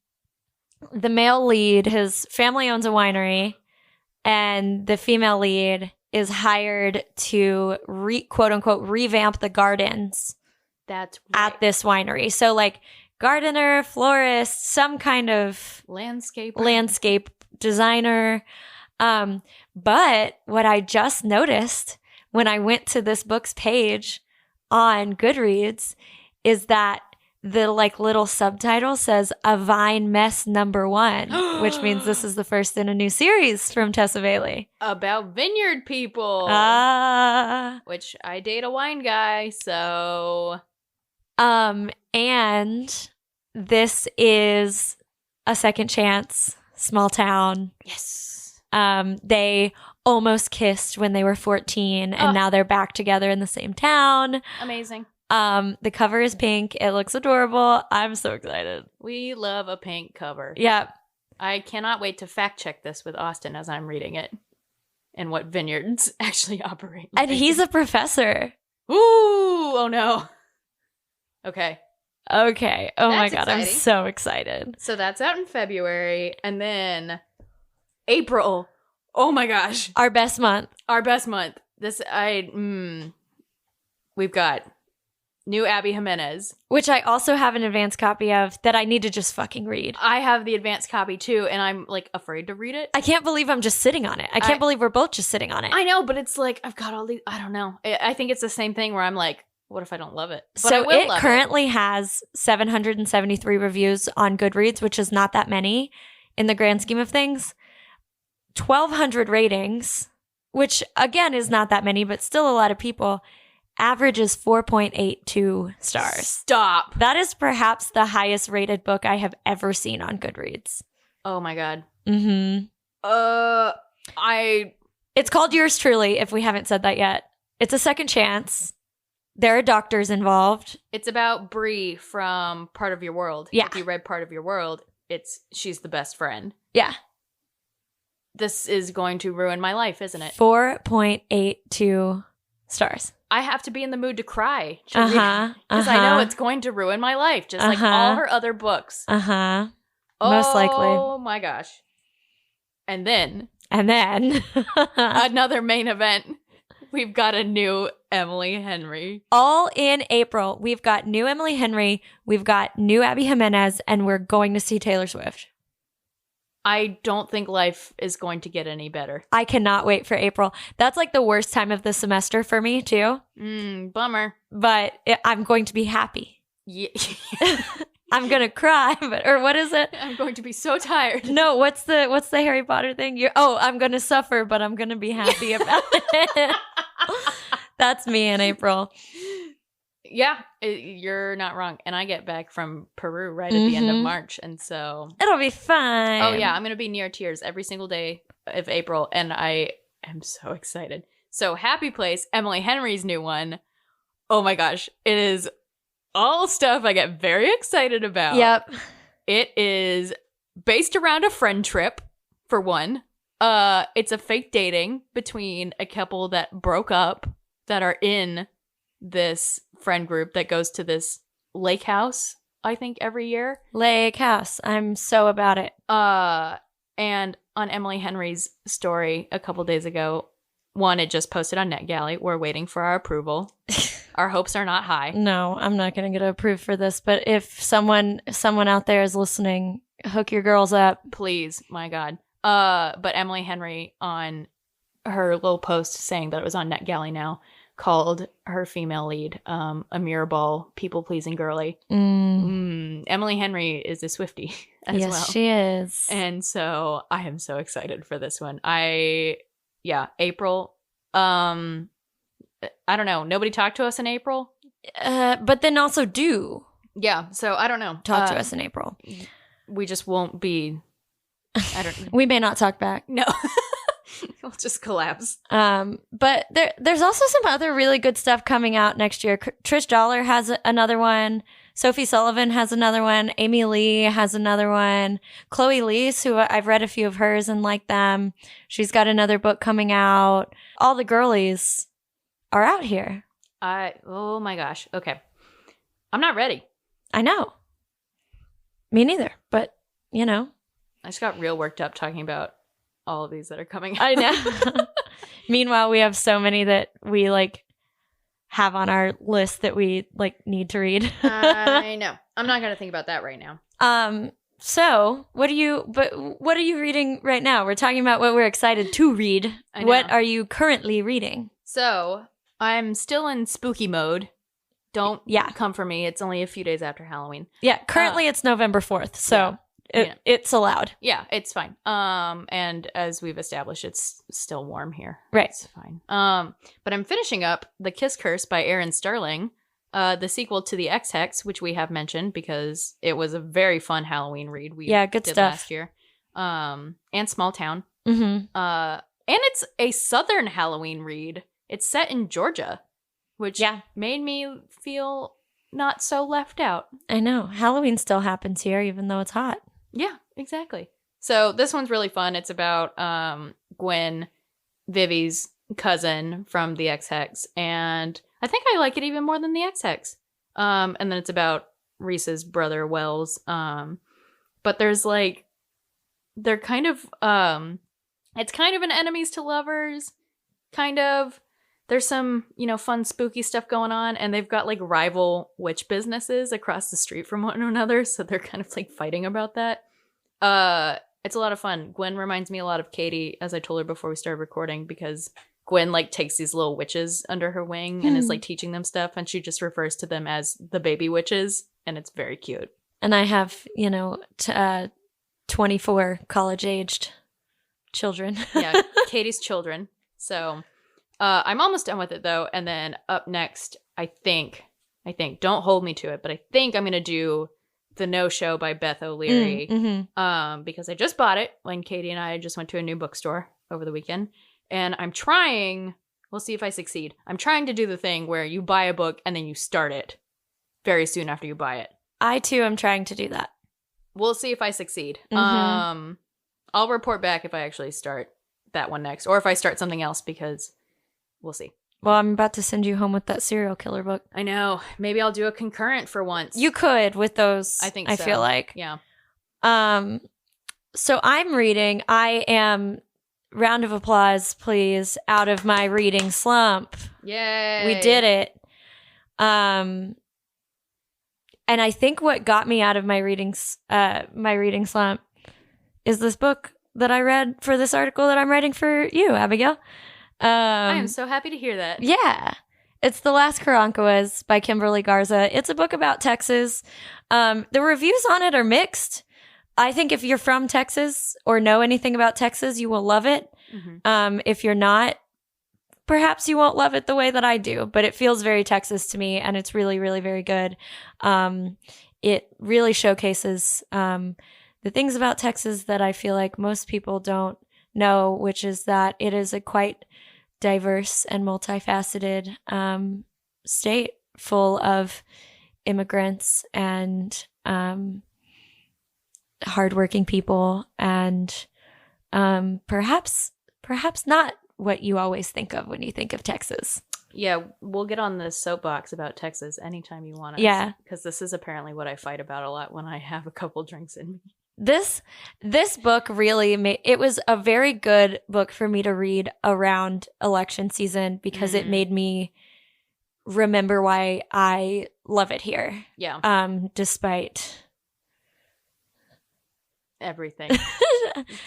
the male lead, his family owns a winery, and the female lead is hired to quote unquote revamp the gardens. That's right. At this winery. So like gardener, florist, some kind of landscape designer. But what I just noticed when I went to this book's page on Goodreads is that the like little subtitle says A Vine Mess #1, which means this is the first in a new series from Tessa Bailey. About vineyard people. Which I date a wine guy, so... And this is a second chance, small town. Yes. They almost kissed when they were 14, and now they're back together in the same town. Amazing. The cover is pink. It looks adorable. I'm so excited. We love a pink cover. Yeah. I cannot wait to fact check this with Austin as I'm reading it and what vineyards actually operate. And he's a professor. Ooh, oh no. Okay. Oh my God. Exciting. I'm so excited. So that's out in February. And then April. Oh my gosh. Our best month. We've got new Abby Jimenez. Which I also have an advanced copy of that I need to just fucking read. I have the advanced copy too, and I'm like afraid to read it. I can't believe I'm just sitting on it. I can't believe we're both just sitting on it. I know, but it's like, I've got all these, I don't know. I think it's the same thing where I'm like, what if I don't love it? But so it currently has 773 reviews on Goodreads, which is not that many in the grand scheme of things. 1,200 ratings, which again is not that many, but still a lot of people. Average is 4.82 stars. Stop. That is perhaps the highest rated book I have ever seen on Goodreads. Oh my God. Mm-hmm. It's called Yours Truly, if we haven't said that yet. It's a second chance. There are doctors involved. It's about Bree from Part of Your World. Yeah. If you read Part of Your World, she's the best friend. Yeah. This is going to ruin my life, isn't it? 4.82 stars. I have to be in the mood to cry. Because I know it's going to ruin my life, just like all her other books. Most likely. Oh my gosh. And then another main event. We've got a new Emily Henry. All in April. We've got new Emily Henry. We've got new Abby Jimenez, and we're going to see Taylor Swift. I don't think life is going to get any better. I cannot wait for April. That's like the worst time of the semester for me, too. Bummer. But I'm going to be happy. Yeah. I'm going to cry, or what is it? I'm going to be so tired. No, what's the Harry Potter thing? I'm going to suffer, but I'm going to be happy about it. That's me in April. Yeah, you're not wrong. And I get back from Peru right at the end of March. And so it'll be fine. Oh, yeah. I'm going to be near tears every single day of April. And I am so excited. So Happy Place, Emily Henry's new one. Oh, my gosh. It is all stuff I get very excited about. Yep. It is based around a friend trip, for one. It's a fake dating between a couple that broke up that are in this friend group that goes to this lake house, I think, every year. Lake house. I'm so about it. And on Emily Henry's story a couple days ago, one, it just posted on NetGalley. We're waiting for our approval. Our hopes are not high. No, I'm not going to get approved for this. But if someone out there is listening, hook your girls up. Please, my God. But Emily Henry on her little post saying that it was on NetGalley now called her female lead a mirrorball, people-pleasing girly. Emily Henry is a Swiftie as well. Yes, she is. And so I am so excited for this one. April. I don't know. Nobody talked to us in April? But then also do. Yeah, so I don't know. Talk to us in April. We just won't be... I don't... We may not talk back. No. We'll just collapse. But there's also some other really good stuff coming out next year. Trish Dollar has another one. Sophie Sullivan has another one. Amy Lee has another one. Chloe Leese, who I've read a few of hers and like them. She's got another book coming out. All the girlies are out here. Oh my gosh. Okay. I'm not ready. I know. Me neither. But, you know. I just got real worked up talking about all of these that are coming out. I know. Meanwhile, we have so many that we have on our list that we need to read. I know. I'm not going to think about that right now. So what are you reading right now? We're talking about what we're excited to read. What are you currently reading? So I'm still in spooky mode. Don't come for me. It's only a few days after Halloween. Yeah. Currently it's November 4th. So it's allowed. Yeah, it's fine. And as we've established, it's still warm here. Right. It's fine. But I'm finishing up The Kiss Curse by Erin Sterling, the sequel to The X-Hex, which we have mentioned because it was a very fun Halloween read we good did stuff. last year. And Small Town. Mm-hmm. And it's a Southern Halloween read. It's set in Georgia, which made me feel not so left out. I know. Halloween still happens here, even though it's hot. Yeah, exactly. So this one's really fun. It's about Gwen, Vivi's cousin from the X-Hex. And I think I like it even more than the X-Hex. And then it's about Reese's brother, Wells. But there's they're kind of, it's kind of an enemies to lovers, kind of. There's some, fun, spooky stuff going on, and they've got rival witch businesses across the street from one another, so they're kind of fighting about that. It's a lot of fun. Gwen reminds me a lot of Katey, as I told her before we started recording, because Gwen takes these little witches under her wing and is teaching them stuff, and she just refers to them as the baby witches, and it's very cute. And I have, 24 college-aged children. Yeah, Katey's children. So... I'm almost done with it though, and then up next, I think, don't hold me to it, but I think I'm going to do The No Show by Beth O'Leary, because I just bought it when Katie and I just went to a new bookstore over the weekend, and we'll see if I succeed. I'm trying to do the thing where you buy a book and then you start it very soon after you buy it. I too am trying to do that. We'll see if I succeed. I'll report back if I actually start that one next, or if I start something else, because... we'll see. Well, I'm about to send you home with that serial killer book. I know. Maybe I'll do a concurrent for once. You could with those. I think I so. feel like. Yeah. So I am round of applause, please, out of my reading slump. Yay. We did it. And I think what got me out of my reading slump is this book that I read for this article that I'm writing for you, Abigail. I am so happy to hear that. Yeah. It's The Last Karankawas by Kimberly Garza. It's a book about Texas. The reviews on it are mixed. I think if you're from Texas or know anything about Texas, you will love it. Mm-hmm. If you're not, perhaps you won't love it the way that I do, but it feels very Texas to me, and it's really, really very good. It really showcases the things about Texas that I feel like most people don't know, which is that it is a quite diverse and multifaceted state full of immigrants and hardworking people, and perhaps not what you always think of when you think of Texas. Yeah, we'll get on the soapbox about Texas anytime you want us. Yeah. Because this is apparently what I fight about a lot when I have a couple drinks in me. This book really it was a very good book for me to read around election season because it made me remember why I love it here. Yeah. Despite everything.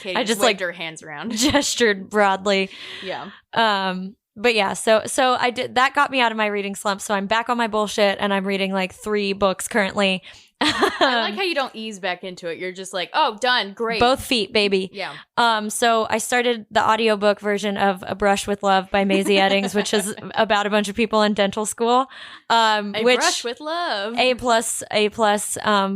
Katey I just waved her hands around. Gestured broadly. Yeah. But yeah, so I did, that got me out of my reading slump. So I'm back on my bullshit and I'm reading like 3 books currently. I like how you don't ease back into it. You're just like, oh, done. Great. Both feet, baby. Yeah. So I started the audiobook version of A Brush with Love by Maisie Eddings, which is about a bunch of people in dental school. Brush with Love. A plus,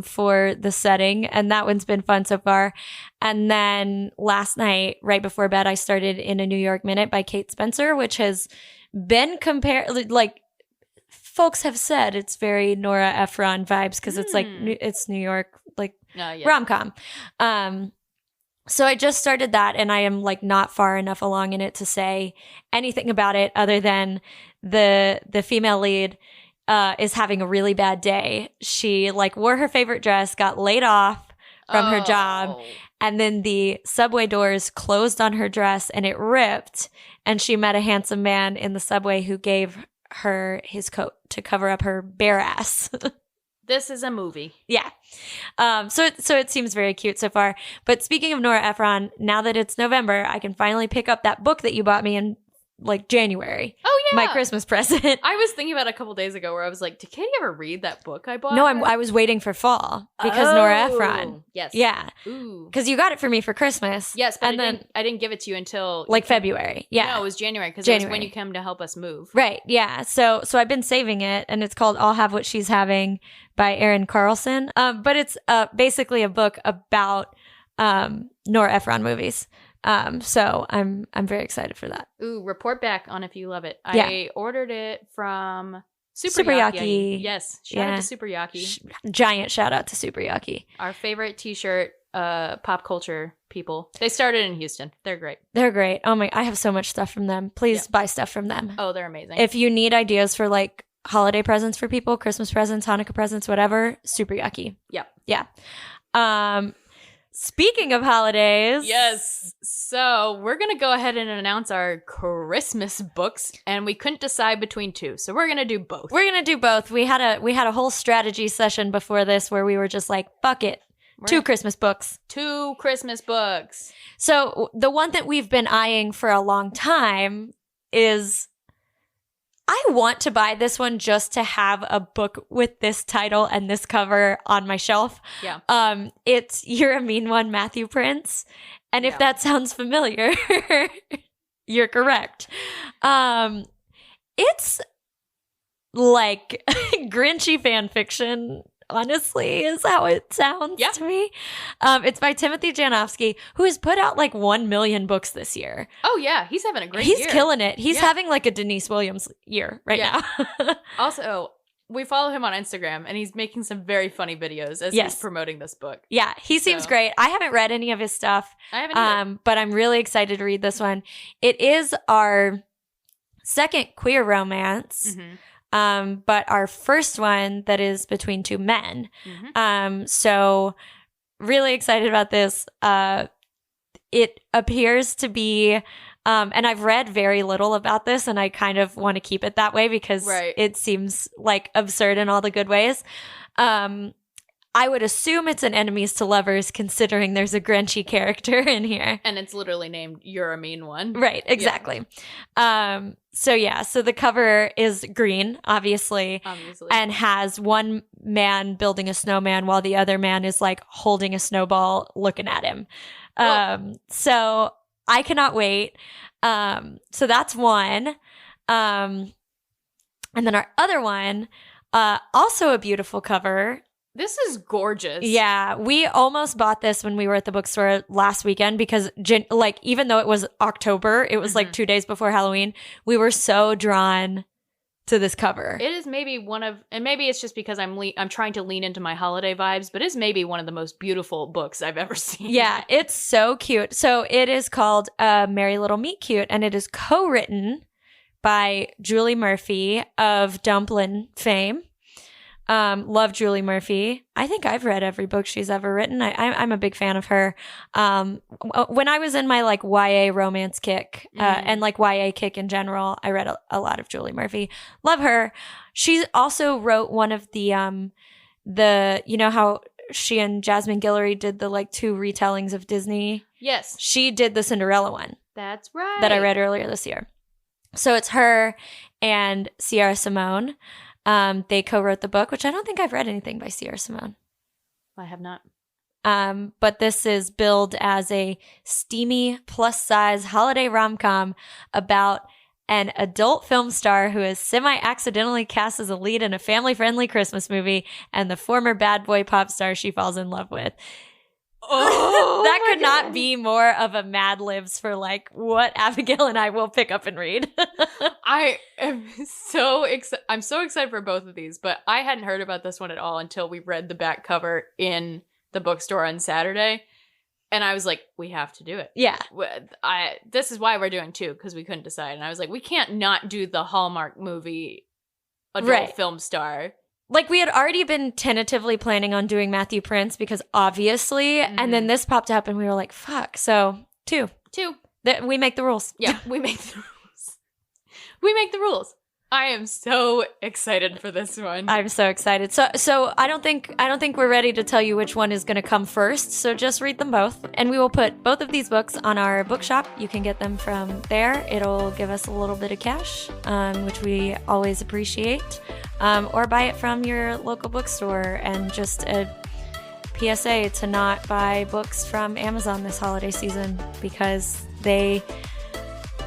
for the setting. And that one's been fun so far. And then last night, right before bed, I started In a New York Minute by Kate Spencer, which has been compared, like, folks have said it's very Nora Ephron vibes because it's like it's New York, like rom-com. So I just started that, and I am like not far enough along in it to say anything about it other than the female lead is having a really bad day. She like wore her favorite dress, got laid off from her job, and then the subway doors closed on her dress and it ripped, and she met a handsome man in the subway who gave her his coat to cover up her bare ass. This is a movie. Yeah. So it seems very cute so far. But speaking of Nora Ephron, now that it's November, I can finally pick up that book that you bought me in like January. Oh yeah, my Christmas present. I was thinking about it a couple days ago where I was like, did Katey ever read that book I bought? No, I was waiting for fall because Nora Ephron. Yes. Yeah. Ooh. Because you got it for me for Christmas. Yes, but I didn't give it to you until like February. Yeah. No, it was January because it was when you came to help us move. Right. Yeah. So I've been saving it, and it's called I'll Have What She's Having by Erin Carlson. But it's basically a book about Nora Ephron movies. So I'm very excited for that. Ooh, report back on if you love it. Yeah. I ordered it from Super Yaki. Yes, shout out to Super Yaki. Giant shout out to Super Yaki. Our favorite t-shirt pop culture people. They started in Houston. They're great. They're great. Oh my, I have so much stuff from them. Please buy stuff from them. Oh, they're amazing. If you need ideas for like holiday presents for people, Christmas presents, Hanukkah presents, whatever, Super Yucky. Yep. Yeah. Speaking of holidays. Yes. So we're going to go ahead and announce our Christmas books, and we couldn't decide between 2. So we're going to do both. We're going to do both. We had a whole strategy session before this where we were just like, fuck it. 2 Christmas books. 2 Christmas books. So the one that we've been eyeing for a long time is, I want to buy this one just to have a book with this title and this cover on my shelf. Yeah. It's You're a Mean One, Matthew Prince. And if that sounds familiar, you're correct. It's like Grinchy fan fiction, honestly, is how it sounds to me. It's by Timothy Janofsky, who has put out like 1 million books this year. Oh yeah, he's having a great year. He's killing it. He's having like a Denise Williams year right now. Also, we follow him on Instagram, and he's making some very funny videos as he's promoting this book. Yeah, he seems great. I haven't read any of his stuff. I haven't either. But I'm really excited to read this one. It is our second queer romance. Mm-hmm. But our first one that is between 2 men. Mm-hmm. So really excited about this. it appears to be, and I've read very little about this, and I kind of want to keep it that way because it seems like absurd in all the good ways. I would assume it's an enemies to lovers, considering there's a Grinchy character in here. And it's literally named You're a Mean One. Right, exactly. Yeah. So the cover is green, obviously, and has one man building a snowman while the other man is like holding a snowball looking at him. So I cannot wait. So that's one. And then our other one, also a beautiful cover. This is gorgeous. Yeah, we almost bought this when we were at the bookstore last weekend because, like, even though it was October, it was like 2 days before Halloween, we were so drawn to this cover. It is maybe one of, and maybe it's just because I'm trying to lean into my holiday vibes, but it's maybe one of the most beautiful books I've ever seen. Yeah, it's so cute. So it is called Merry Little Meet Cute, and it is co-written by Julie Murphy of Dumplin' fame. Love Julie Murphy. I think I've read every book she's ever written. I'm a big fan of her. When I was in my like YA romance kick, and like YA kick in general, I read a lot of Julie Murphy. Love her. She also wrote one of the you know how she and Jasmine Guillory did the like 2 retellings of Disney? Yes. She did the Cinderella one. That's right. That I read earlier this year. So it's her and Sierra Simone. They co-wrote the book, which I don't think I've read anything by Sierra Simone. I have not. But this is billed as a steamy, plus-size holiday rom-com about an adult film star who is semi-accidentally cast as a lead in a family-friendly Christmas movie and the former bad boy pop star she falls in love with. Oh, that could not be more of a Mad Libs for like what Abigail and I will pick up and read. I am so excited. I'm so excited for both of these, but I hadn't heard about this one at all until we read the back cover in the bookstore on Saturday. And I was like, we have to do it. Yeah. This is why we're doing 2, because we couldn't decide. And I was like, we can't not do the Hallmark movie adult film star. Like, we had already been tentatively planning on doing Matthew Prince because obviously, and then this popped up and we were like, fuck. So, 2. We make the rules. Yeah, we make the rules. We make the rules. I am so excited for this one. I'm so excited. So I don't think we're ready to tell you which one is going to come first. So just read them both, and we will put both of these books on our bookshop. You can get them from there. It'll give us a little bit of cash, which we always appreciate. Or buy it from your local bookstore. And just a PSA to not buy books from Amazon this holiday season because they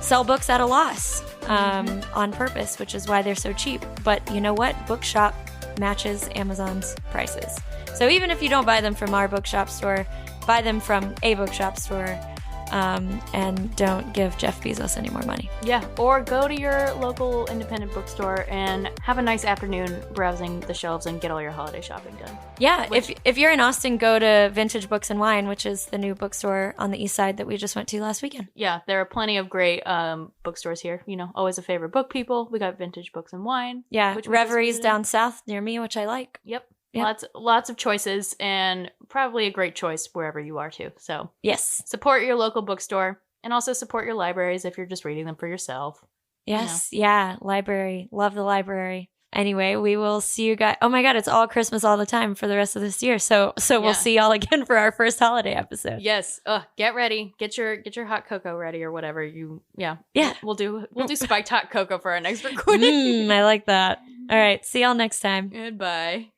sell books at a loss. On purpose, which is why they're so cheap. But you know what? Bookshop matches Amazon's prices. So even if you don't buy them from our bookshop store, buy them from a bookshop store, and don't give Jeff Bezos any more money. Yeah, or go to your local independent bookstore and have a nice afternoon browsing the shelves and get all your holiday shopping done. Yeah, if you're in Austin, go to Vintage Books and Wine, which is the new bookstore on the east side that we just went to last weekend. Yeah, there are plenty of great bookstores here. You know, always a favorite book people. We got Vintage Books and Wine. Yeah, Reverie's down south near me, which I like. Yep. Lots of choices, and probably a great choice wherever you are too. So yes, support your local bookstore, and also support your libraries if you're just reading them for yourself. Yes, yeah, library, love the library. Anyway, we will see you guys. Oh my God, it's all Christmas all the time for the rest of this year. So we'll see y'all again for our first holiday episode. Yes. Get ready. Get your hot cocoa ready or whatever you. Yeah. We'll do spiked hot cocoa for our next recording. I like that. All right. See y'all next time. Goodbye.